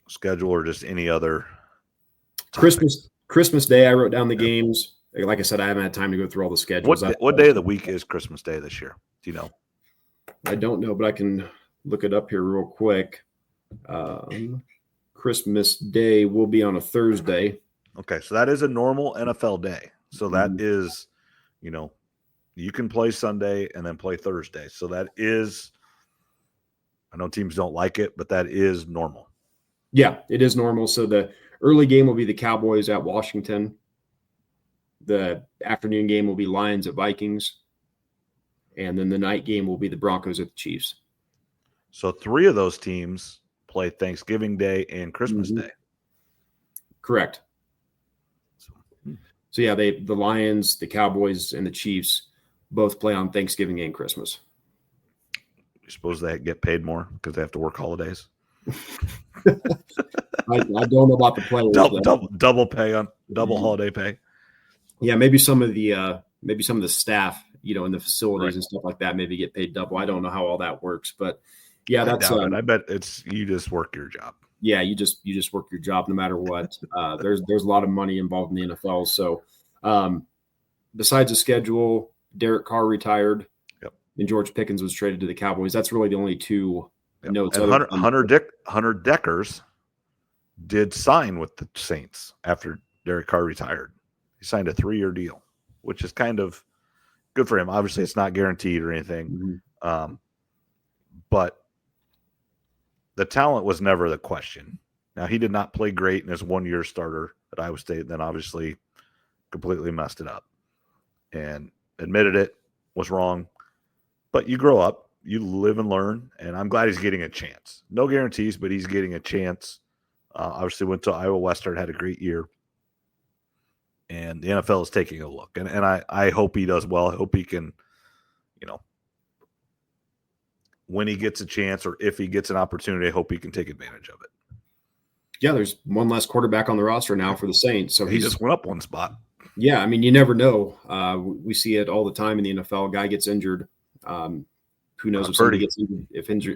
schedule or just any other topic? Christmas Day, I wrote down the games. Like I said, I haven't had time to go through all the schedules. What day of the week is Christmas Day this year? Do you know? I don't know, but I can look it up here real quick. Christmas Day will be on a Thursday. Okay, so that is a normal NFL day. So that is, you can play Sunday and then play Thursday. So that is, I know teams don't like it, but that is normal. Yeah, it is normal. So the early game will be the Cowboys at Washington. The afternoon game will be Lions at Vikings. And then the night game will be the Broncos at the Chiefs. So 3 of those teams play Thanksgiving Day and Christmas Day. Correct. So the Lions, the Cowboys, and the Chiefs both play on Thanksgiving and Christmas. You suppose they get paid more because they have to work holidays? I don't know about the players. Double pay on double holiday pay. Yeah, maybe some of the staff, in the facilities and stuff like that, maybe get paid double. I don't know how all that works, but that's. I bet it's you just work your job. yeah, you just work your job no matter what. There's a lot of money involved in the NFL. So besides the schedule, Derek Carr retired, and George Pickens was traded to the Cowboys. That's really the only two notes. And Hunter Deckers did sign with the Saints after Derek Carr retired. He signed a 3-year deal, which is kind of good for him. Obviously, it's not guaranteed or anything, but the talent was never the question. Now, he did not play great in his 1-year starter at Iowa State, then obviously completely messed it up and admitted it, was wrong. But you grow up, you live and learn, and I'm glad he's getting a chance. No guarantees, but he's getting a chance. Obviously went to Iowa Western, had a great year. And the NFL is taking a look. And I hope he does well. I hope he can, when he gets a chance or if he gets an opportunity, I hope he can take advantage of it. Yeah, there's one less quarterback on the roster now for the Saints. So he just went up one spot. Yeah, I mean, you never know. We see it all the time in the NFL. A guy gets injured. Who knows if somebody gets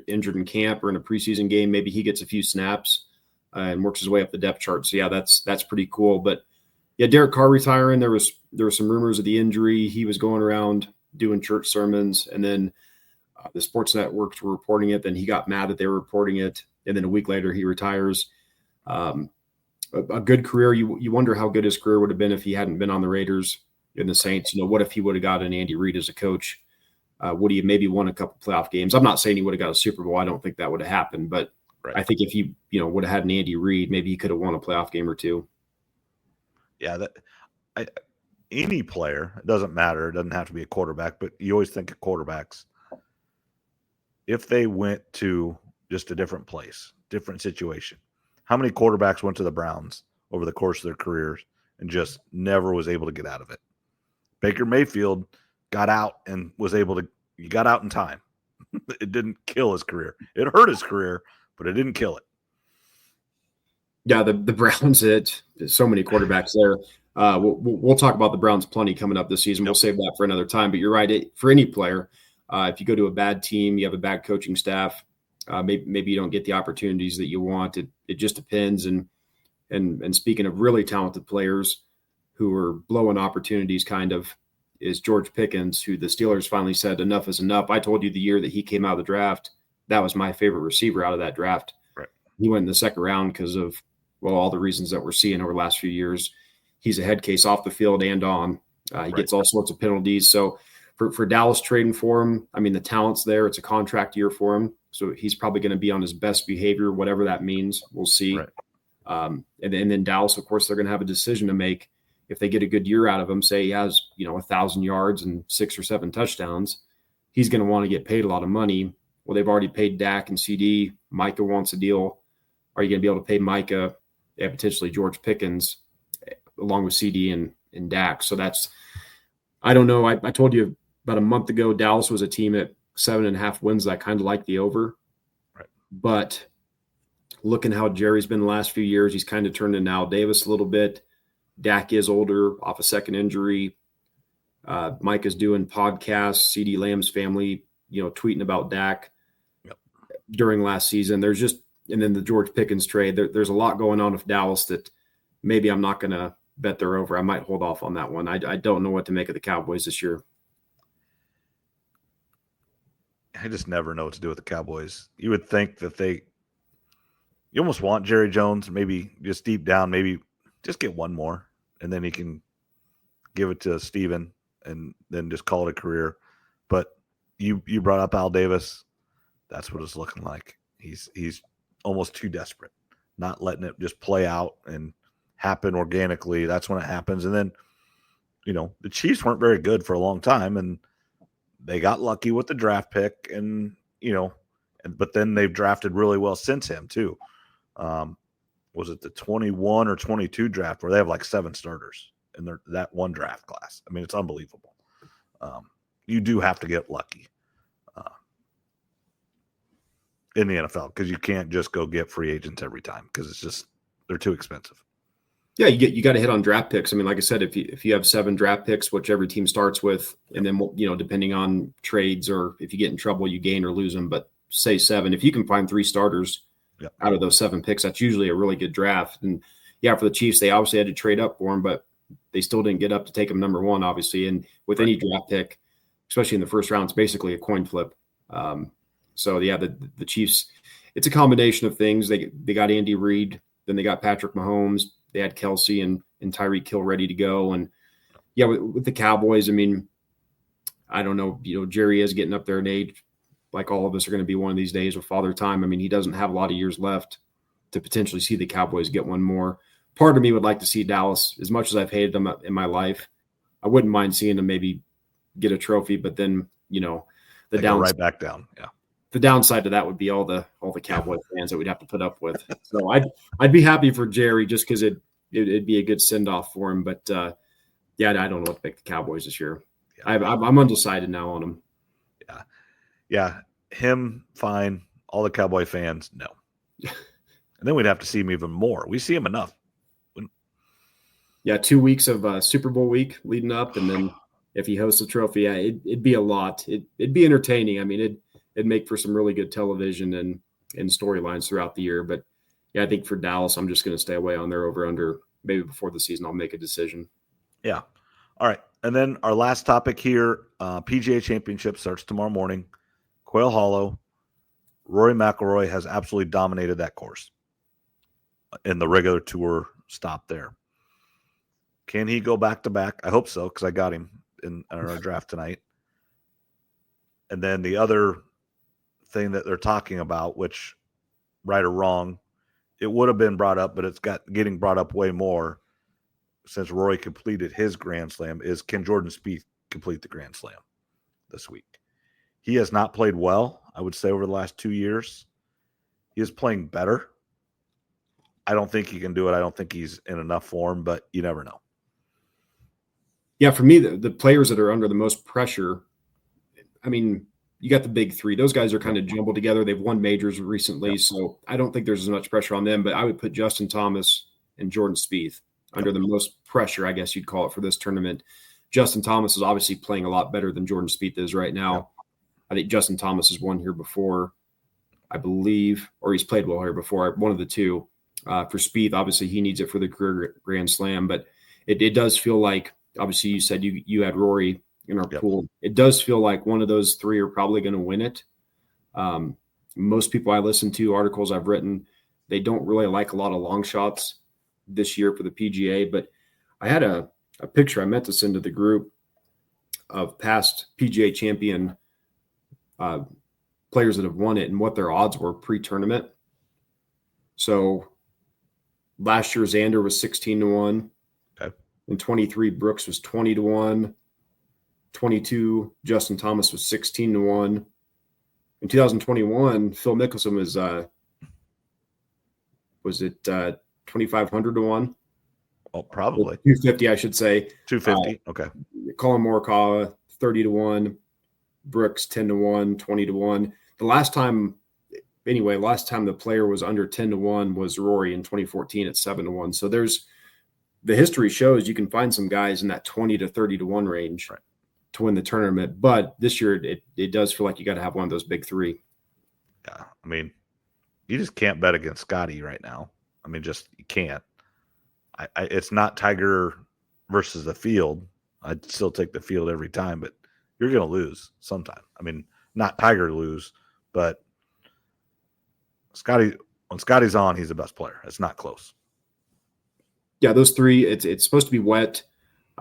injured in camp or in a preseason game, maybe he gets a few snaps and works his way up the depth chart. So yeah, that's pretty cool. But yeah, Derek Carr retiring, there was some rumors of the injury. He was going around doing church sermons, and then the sports networks were reporting it. Then he got mad that they were reporting it, and then a week later he retires. A good career. You wonder how good his career would have been if he hadn't been on the Raiders and the Saints. What if he would have gotten Andy Reid as a coach? Would he have maybe won a couple playoff games? I'm not saying he would have got a Super Bowl. I don't think that would have happened, but I think if he would have had an Andy Reid, maybe he could have won a playoff game or two. Yeah, any player, it doesn't matter. It doesn't have to be a quarterback, but you always think of quarterbacks. If they went to just a different place, different situation, how many quarterbacks went to the Browns over the course of their careers and just never was able to get out of it? Baker Mayfield got out and was able to – he got out in time. It didn't kill his career. It hurt his career, but it didn't kill it. Yeah, the Browns hit so many quarterbacks there. We'll talk about the Browns plenty coming up this season. We'll save that for another time. But you're right. For any player, if you go to a bad team, you have a bad coaching staff, maybe you don't get the opportunities that you want. It just depends. And speaking of really talented players who are blowing opportunities kind of, is George Pickens, who the Steelers finally said enough is enough. I told you the year that he came out of the draft, that was my favorite receiver out of that draft. Right. He went in the second round because of, all the reasons that we're seeing over the last few years. He's a head case off the field and on. He gets all sorts of penalties. So for Dallas trading for him, I mean, the talent's there. It's a contract year for him. So he's probably going to be on his best behavior, whatever that means. We'll see. Right. And then Dallas, of course, they're going to have a decision to make. If they get a good year out of him, say he has, 1,000 yards and 6 or 7 touchdowns, he's going to want to get paid a lot of money. Well, they've already paid Dak and CD. Micah wants a deal. Are you going to be able to pay Micah and potentially George Pickens along with CD and Dak? So I don't know. I told you about a month ago, Dallas was a team at 7.5 wins that I kind of like the over. Right. But looking how Jerry's been the last few years, he's kind of turned into Al Davis a little bit. Dak is older off a second injury. Mike is doing podcasts. CD Lamb's family, tweeting about Dak during last season. And then the George Pickens trade. There's a lot going on with Dallas that maybe I'm not going to bet they're over. I might hold off on that one. I don't know what to make of the Cowboys this year. I just never know what to do with the Cowboys. You would think that you almost want Jerry Jones, maybe just deep down, maybe just get one more, and then he can give it to Steven and then just call it a career. But you brought up Al Davis. That's what it's looking like. He's almost too desperate, not letting it just play out and happen organically. That's when it happens. And then, the Chiefs weren't very good for a long time, and they got lucky with the draft pick, and but then they've drafted really well since him too. Was it the 21 or 22 draft where they have like 7 starters in that one draft class? I mean, it's unbelievable. You do have to get lucky in the NFL because you can't just go get free agents every time because they're too expensive. Yeah, you got to hit on draft picks. I mean, like I said, if you have 7 draft picks, which every team starts with, and then depending on trades or if you get in trouble, you gain or lose them. But say 7, if you can find 3 starters Yep. out of those 7 picks. That's usually a really good draft. And yeah, for the Chiefs, they obviously had to trade up for him, but they still didn't get up to take him number 1, obviously. And with any draft pick, especially in the first round, it's basically a coin flip. So yeah, the Chiefs, it's a combination of things. They got Andy Reid, then they got Patrick Mahomes, they had Kelsey and Tyreek Hill ready to go. And yeah, with the Cowboys, I mean, I don't know, Jerry is getting up there in age, like all of us are going to be one of these days with Father Time. I mean, he doesn't have a lot of years left to potentially see the Cowboys get one more. Part of me would like to see Dallas, as much as I've hated them in my life. I wouldn't mind seeing them maybe get a trophy, but then, They go right back down. Yeah. The downside to that would be all the Cowboy fans that we'd have to put up with. So I'd be happy for Jerry just because it'd be a good send off for him. But yeah, I don't know what to pick the Cowboys this year. Yeah. I'm undecided now on them. Yeah, him fine. All the Cowboy fans, no. And then we'd have to see him even more. We see him enough. Yeah, 2 weeks of Super Bowl week leading up, and then if he hosts a trophy, yeah, it'd be a lot. It'd be entertaining. I mean, it'd make for some really good television and storylines throughout the year. But yeah, I think for Dallas, I'm just going to stay away on their over-under. Maybe before the season, I'll make a decision. Yeah. All right. And then our last topic here, PGA Championship starts tomorrow morning. Quail Hollow. Rory McIlroy has absolutely dominated that course in the regular tour stop there. Can he go back-to-back? I hope so, because I got him in our draft tonight. And then the other thing that they're talking about, which, right or wrong, it would have been brought up, but it's getting brought up way more since Rory completed his Grand Slam, is can Jordan Spieth complete the Grand Slam this week? He has not played well, I would say, over the last 2 years. He is playing better. I don't think he can do it. I don't think he's in enough form, but you never know. Yeah, for me, the players that are under the most pressure, I mean, you got the big 3. Those guys are kind of jumbled together. They've won majors recently, so I don't think there's as much pressure on them, but I would put Justin Thomas and Jordan Spieth under the most pressure, I guess you'd call it, for this tournament. Justin Thomas is obviously playing a lot better than Jordan Spieth is right now. I think Justin Thomas has won here before, I believe, or he's played well here before, one of the two. For Spieth, obviously he needs it for the career Grand Slam, but it does feel like, obviously you said you had Rory in our pool. It does feel like one of those 3 are probably going to win it. Most people I listen to, articles I've written, they don't really like a lot of long shots this year for the PGA, but I had a picture I meant to send to the group of past PGA champion players that have won it and what their odds were pre-tournament. So last year, Xander was 16-1. Okay. In 23, Brooks was 20-1. 22, Justin Thomas was 16-1. In 2021, Phil Mickelson was it 2,500-1? Oh, probably 250, I should say. 250. Okay. Colin Morikawa 30-1. Brooks 10-1, 20-1. The last time the player was under 10-1 was Rory in 2014 at 7-1. So the history shows you can find some guys in that 20 to 30-1 range to win the tournament. But this year it does feel like you got to have one of those big 3. Yeah. I mean, you just can't bet against Scotty right now. I mean, just you can't. It's not Tiger versus the field. I'd still take the field every time, but you're going to lose sometime. I mean, not Tiger lose, but when Scotty's on, he's the best player. It's not close. Yeah, those 3, it's supposed to be wet.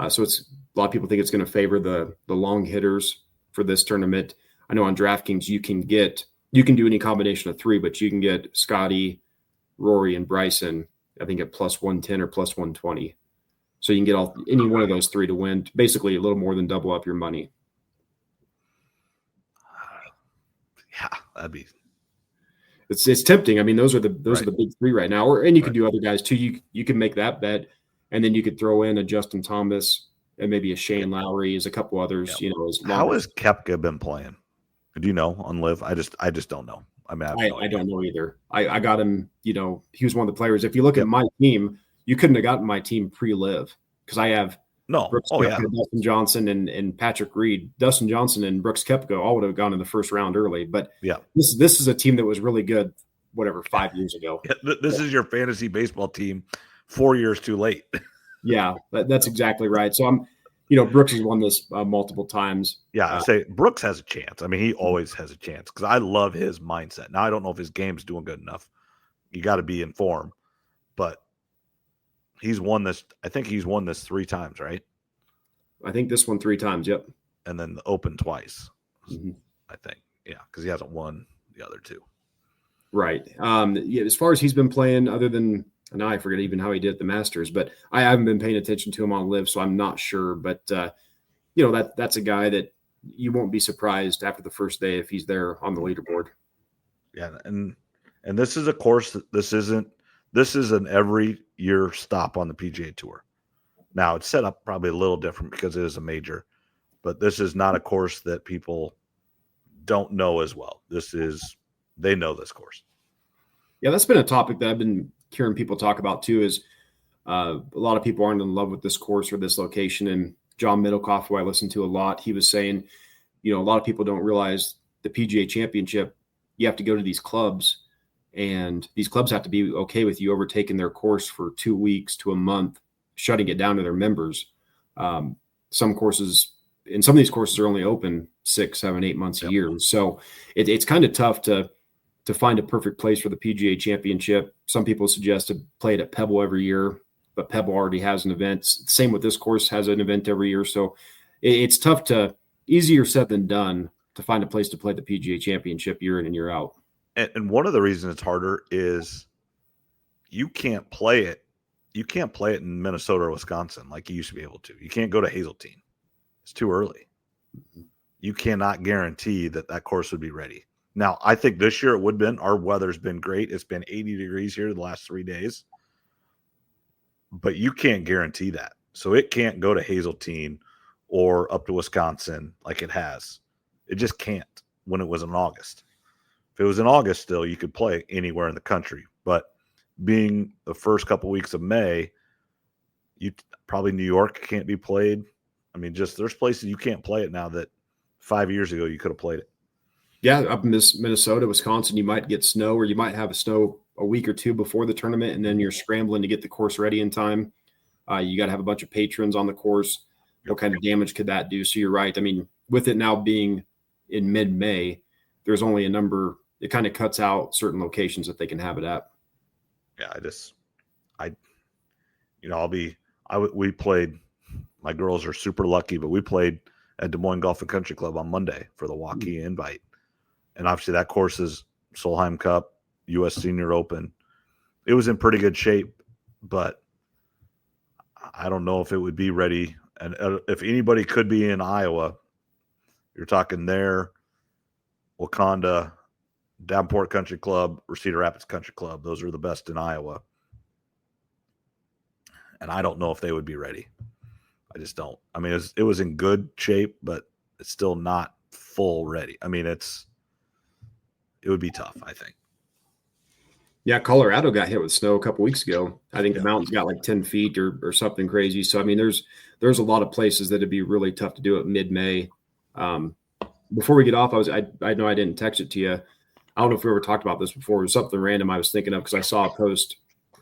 So a lot of people think it's going to favor the long hitters for this tournament. I know on DraftKings you can do any combination of 3, but you can get Scotty, Rory, and Bryson, I think at plus 110 or plus 120. So you can get any one of those 3 to win, basically a little more than double up your money. Yeah, that'd be. It's tempting. I mean, those are the big 3 right now. And you could do other guys too. You can make that bet, and then you could throw in a Justin Thomas and maybe a Shane Lowry, as a couple others. Yep. How has Koepka been playing? Do you know on Live? I just don't know. I mean, I don't know either. I got him. He was one of the players. If you look at my team, you couldn't have gotten my team pre-Live because I have Brooks Koepka, Dustin Johnson, and Patrick Reed. Dustin Johnson and Brooks Koepka all would have gone in the first round early. But this is a team that was really good whatever, 5 years ago. This is your fantasy baseball team 4 years too late. Yeah, that's exactly right. So Brooks has won this multiple times. Yeah, I say Brooks has a chance. I mean, he always has a chance because I love his mindset. Now, I don't know if his game's doing good enough. You got to be in form, but he's won this. I think he's won this 3 times, right? I think this one 3 times. Yep. And then the Open twice, Mm-hmm. I think. Yeah, because he hasn't won the other 2. Right. Yeah, as far as he's been playing, other than now I forget even how he did at the Masters, but I haven't been paying attention to him on Live, so I'm not sure. But that's a guy that you won't be surprised after the first day if he's there on the leaderboard. Yeah, and this is a course that this is an every year stop on the PGA Tour. Now it's set up probably a little different because it is a major, but this is not a course that people don't know as well. They know this course. Yeah, that's been a topic that I've been hearing people talk about too, is a lot of people aren't in love with this course or this location. And John Middlecoff, who I listen to a lot, he was saying, a lot of people don't realize the PGA Championship, you have to go to these clubs, and these clubs have to be okay with you overtaking their course for 2 weeks to a month, shutting it down to their members. Some of these courses are only open 6, 7, 8 months a year. So it's kind of tough to find a perfect place for the PGA Championship. Some people suggest to play it at Pebble every year, but Pebble already has an event. Same with this course, has an event every year. So it's tough easier said than done to find a place to play the PGA Championship year in and year out. And one of the reasons it's harder is you can't play it. You can't play it in Minnesota or Wisconsin like you used to be able to. You can't go to Hazeltine. It's too early. You cannot guarantee that course would be ready. Now, I think this year it would have been. Our weather's been great. It's been 80 degrees here the last 3 days. But you can't guarantee that. So it can't go to Hazeltine or up to Wisconsin like it has. It just can't when it was in August. If it was in August still, you could play anywhere in the country. But being the first couple weeks of May, probably New York can't be played. I mean, there's places you can't play it now that 5 years ago you could have played it. Yeah, up in Minnesota, Wisconsin, you might get snow, or you might have a snow a week or 2 before the tournament, and then you're scrambling to get the course ready in time. You got to have a bunch of patrons on the course. What kind of damage could that do? So you're right. I mean, with it now being in mid-May, there's only a number. It kind of cuts out certain locations that they can have it at. Yeah, we played. My girls are super lucky, but we played at Des Moines Golf and Country Club on Monday for the Hawkeye Invite. And obviously that course is Solheim Cup, U.S. Senior Open. It was in pretty good shape, but I don't know if it would be ready. And if anybody could be in Iowa, you're talking there, Wakanda, Davenport Country Club, or Cedar Rapids Country Club. Those are the best in Iowa. And I don't know if they would be ready. I just don't. I mean, it was in good shape, but it's still not full ready. I mean, it would be tough, I think. Yeah, Colorado got hit with snow a couple weeks ago. I think the mountains got like 10 feet or something crazy. So, I mean, there's a lot of places that it'd be really tough to do it mid-May. Before we get off, I know I didn't text it to you. I don't know if we ever talked about this before. It was something random I was thinking of because I saw a post,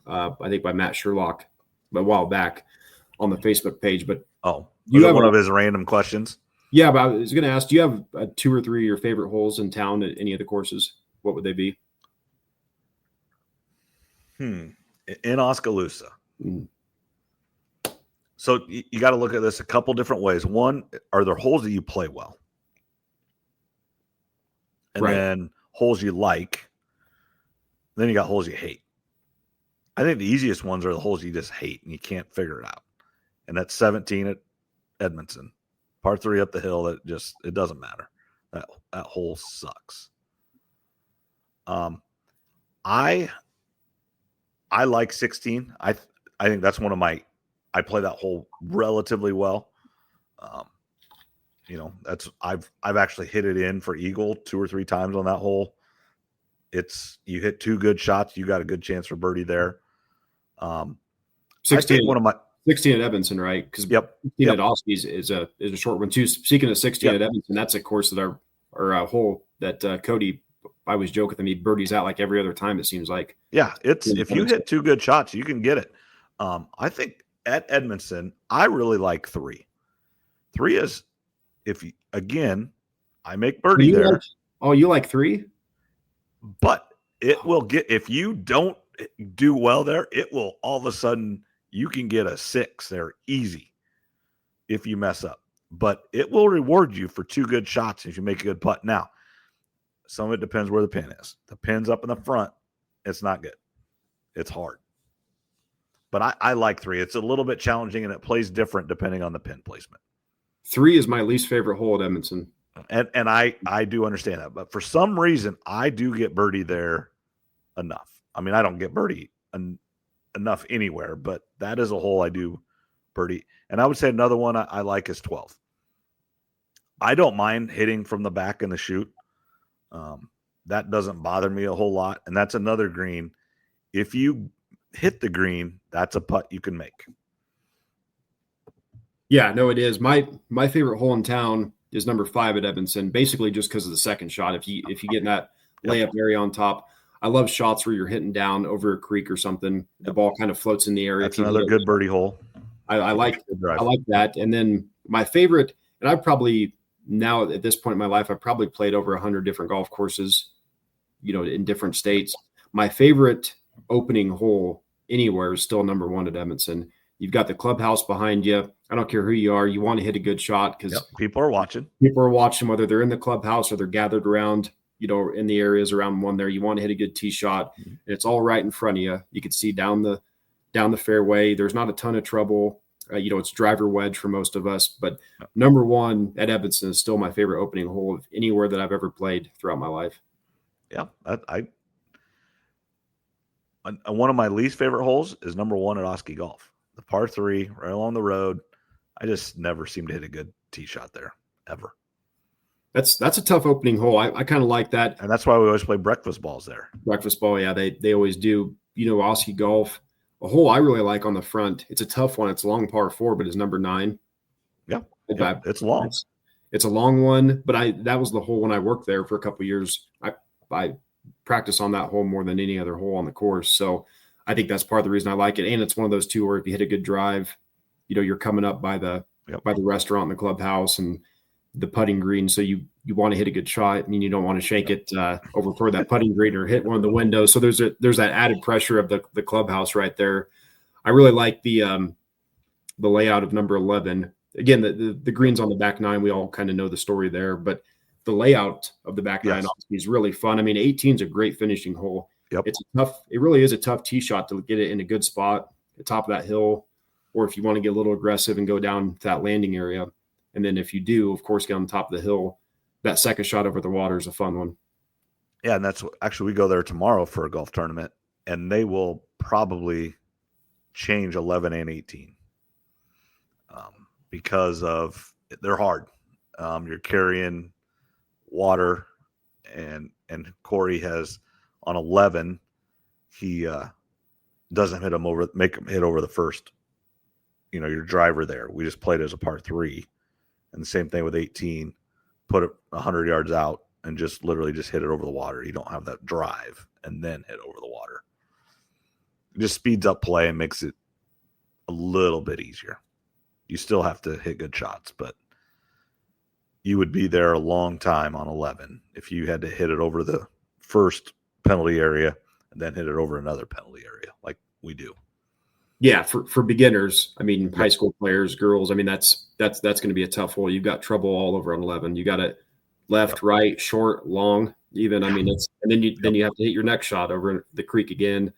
I think by Matt Sherlock a while back on the Facebook page. But you have one of his random questions? Yeah, but I was going to ask, do you have 2 or 3 of your favorite holes in town at any of the courses? What would they be? In Oskaloosa. So you got to look at this a couple different ways. One, are there holes that you play well? And then holes you like. Then you got holes you hate. I think the easiest ones are the holes you just hate and you can't figure it out. And that's 17 at Edmondson. Par 3 up the hill, it doesn't matter. That hole sucks. I like 16. I think that's one of my. I play that hole relatively well. I've actually hit it in for eagle 2 or 3 times on that hole. You hit 2 good shots, you got a good chance for birdie there. 16 one of my 16 at Edmondson, right? Because 16 at Oskies is a short one too. Speaking of 16 at Edmondson, that's a course that a hole that Cody always joke with him. He birdies out like every other time, it seems like. Yeah, if you hit 2 good shots, you can get it. I think at Edmondson, I really like 3. 3 is I make birdie there. You like 3? But it will get, if you don't do well there, it will all of a sudden, you can get a 6 there easy if you mess up. But it will reward you for 2 good shots if you make a good putt. Now, some of it depends where the pin is. The pin's up in the front, it's not good. It's hard. But I like 3. It's a little bit challenging, and it plays different depending on the pin placement. 3 is my least favorite hole at Edmondson. And I do understand that. But for some reason, I do get birdie there enough. I mean, I don't get birdie enough anywhere, but that is a hole I do birdie. And I would say another one I like is 12. I don't mind hitting from the back in the chute. That doesn't bother me a whole lot. And that's another green. If you hit the green, that's a putt you can make. Yeah, no, it is. My favorite hole in town is number 5 at Edmondson, basically just because of the second shot. If you get in that layup area on top, I love shots where you're hitting down over a creek or something. The ball kind of floats in the area. That's another good birdie hole. I like that. And then my favorite, and I've probably now at this point in my life, I've probably played over 100 different golf courses, in different states. My favorite opening hole anywhere is still number 1 at Edmondson. You've got the clubhouse behind you. I don't care who you are. You want to hit a good shot because people are watching. People are watching, whether they're in the clubhouse or they're gathered around, in the areas around one there. You want to hit a good tee shot. Mm-hmm. And it's all right in front of you. You can see down the fairway. There's not a ton of trouble. It's driver wedge for most of us. But number 1 at Edmondson is still my favorite opening hole of anywhere that I've ever played throughout my life. Yeah, one of my least favorite holes is number 1 at Oski Golf. The par 3, right along the road. I just never seem to hit a good tee shot there, ever. That's a tough opening hole. I kind of like that. And that's why we always play breakfast balls there. Breakfast ball, yeah, they always do. Oski Golf, a hole I really like on the front. It's a tough one. It's a long par 4, but it's number 9. Yeah, it's long. It's a long one, but that was the hole when I worked there for a couple of years. I practice on that hole more than any other hole on the course. So I think that's part of the reason I like it. And it's one of those 2 where if you hit a good drive, you're coming up by the restaurant and the clubhouse and the putting green. So you want to hit a good shot and you don't want to shake it over toward that putting green or hit one of the windows. So there's that added pressure of the clubhouse right there. I really like the layout of number 11. Again, the greens on the back 9, we all kind of know the story there, but the layout of the back 9 is really fun. I mean, 18 is a great finishing hole. Yep. It really is a tough tee shot to get it in a good spot at the top of that hill, or if you want to get a little aggressive and go down to that landing area. And then if you do, of course, get on top of the hill, that second shot over the water is a fun one. Yeah, and that's actually, we go there tomorrow for a golf tournament, and they will probably change 11 and 18 because they're hard. You're carrying water, and Corey has on 11, he doesn't make him hit over the first, your driver there. We just played as a par 3, and the same thing with 18, put it 100 yards out and just literally just hit it over the water. You don't have that drive and then hit over the water. It just speeds up play and makes it a little bit easier. You still have to hit good shots, but you would be there a long time on 11 if you had to hit it over the first penalty area and then hit it over another penalty area like we do. Yeah, for beginners, I mean, high school players, girls, I mean, that's going to be a tough hole. You've got trouble all over on 11. You got it left, right, short, long, even. I mean, then you have to hit your next shot over the creek again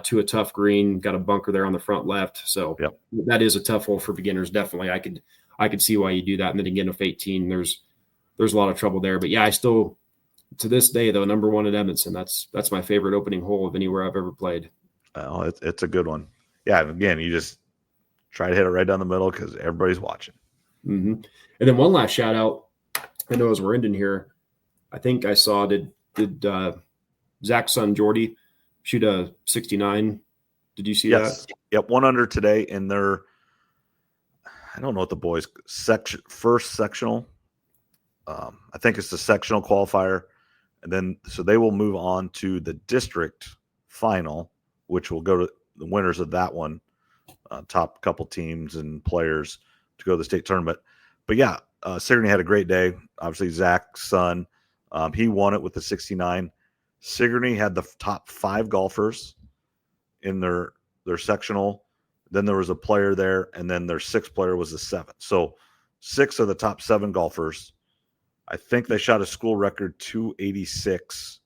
to a tough green. Got a bunker there on the front left, so that is a tough hole for beginners. Definitely, I could see why you do that. And then again, with 18, there's a lot of trouble there. But yeah, I still, to this day though, number 1 at Edmondson. That's my favorite opening hole of anywhere I've ever played. Oh, it's a good one. Yeah, again, you just try to hit it right down the middle because everybody's watching. Mm-hmm. And then one last shout out. I know as we're ending here, I think I saw did Zach's son Jordy shoot a 69? Did you see that? Yep, 1 under today in their, I don't know what the boys first sectional. I think it's the sectional qualifier, And then, so they will move on to the district final, which will go to the winners of that one, top couple teams and players to go to the state tournament. But yeah, Sigourney had a great day. Obviously, Zach's son, he won it with the 69. Sigourney had the top 5 golfers in their sectional. Then there was a player there, and then their 6th player was the 7th. So 6 of the top 7 golfers. I think they shot a school record 286,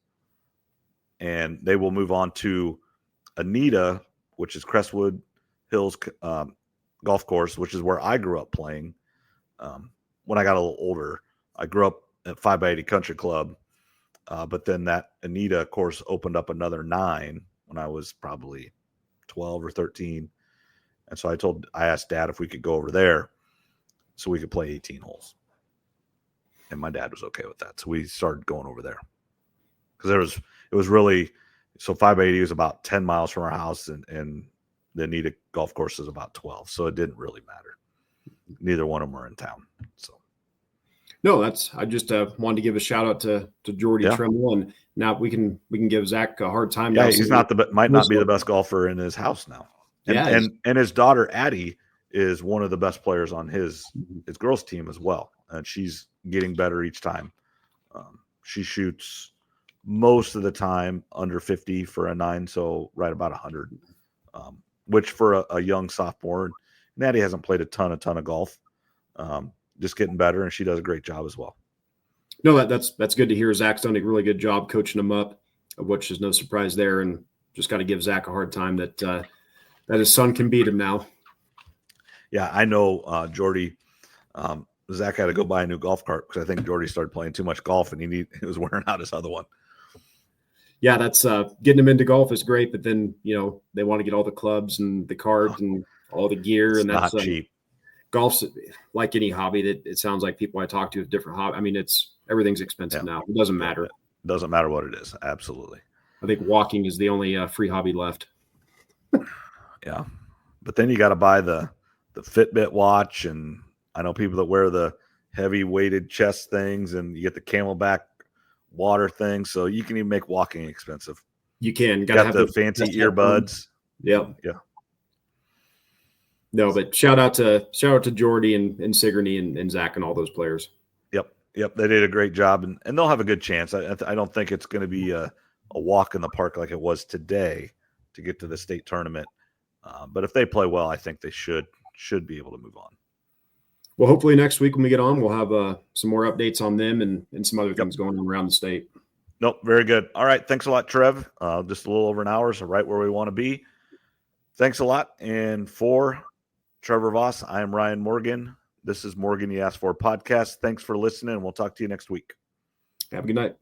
and they will move on to Anita, which is Crestwood Hills Golf Course, which is where I grew up playing. When I got a little older, I grew up at 5x80 Country Club, but then that Anita course opened up another 9 when I was probably 12 or 13, and so I asked Dad if we could go over there so we could play 18 holes. And my dad was okay with that. So we started going over there because it was really, so 580 was about 10 miles from our house, and the Anita golf course is about 12. So it didn't really matter. Neither one of them were in town. So no, I just wanted to give a shout out to Jordy Trimble, and now we can give Zach a hard time. Yeah, now, he's might not be the best golfer in his house now. And his daughter Addie is one of the best players on his girls team as well, and she's getting better each time. She shoots most of the time under 50 for a 9, so right about 100, which for a young sophomore. Natty hasn't played a ton of golf, just getting better, and she does a great job as well. No, that's good to hear. Zach's done a really good job coaching him up, which is no surprise there, and just got to give Zach a hard time that his son can beat him now. Yeah, I know Jordy. Zach had to go buy a new golf cart because I think Jordy started playing too much golf, and he was wearing out his other one. Yeah, that's getting him into golf is great, but then they want to get all the clubs and the cart and all the gear, and that's not cheap. Golf's like any hobby that it sounds like people I talk to have different hobby. I mean, everything's expensive now. It doesn't matter. It doesn't matter what it is. Absolutely. I think walking is the only free hobby left. Yeah, but then you got to buy the Fitbit watch, and I know people that wear the heavy weighted chest things, and you get the Camelback water thing, so you can even make walking expensive. You can. Got the fancy earbuds. Yep. Yeah. No, but shout out to Jordy and Sigourney and Zach and all those players. Yep. They did a great job, and they'll have a good chance. I don't think it's going to be a walk in the park like it was today to get to the state tournament. But if they play well, I think they should be able to move on. Well, hopefully next week when we get on, we'll have some more updates on them and some other things going on around the state. Nope, very good. All right, thanks a lot, Trev. Just a little over an hour, so right where we want to be. Thanks a lot. And for Trevor Voss, I am Ryan Morgan. This is Morgan You Asked For podcast. Thanks for listening, and we'll talk to you next week. Have a good night.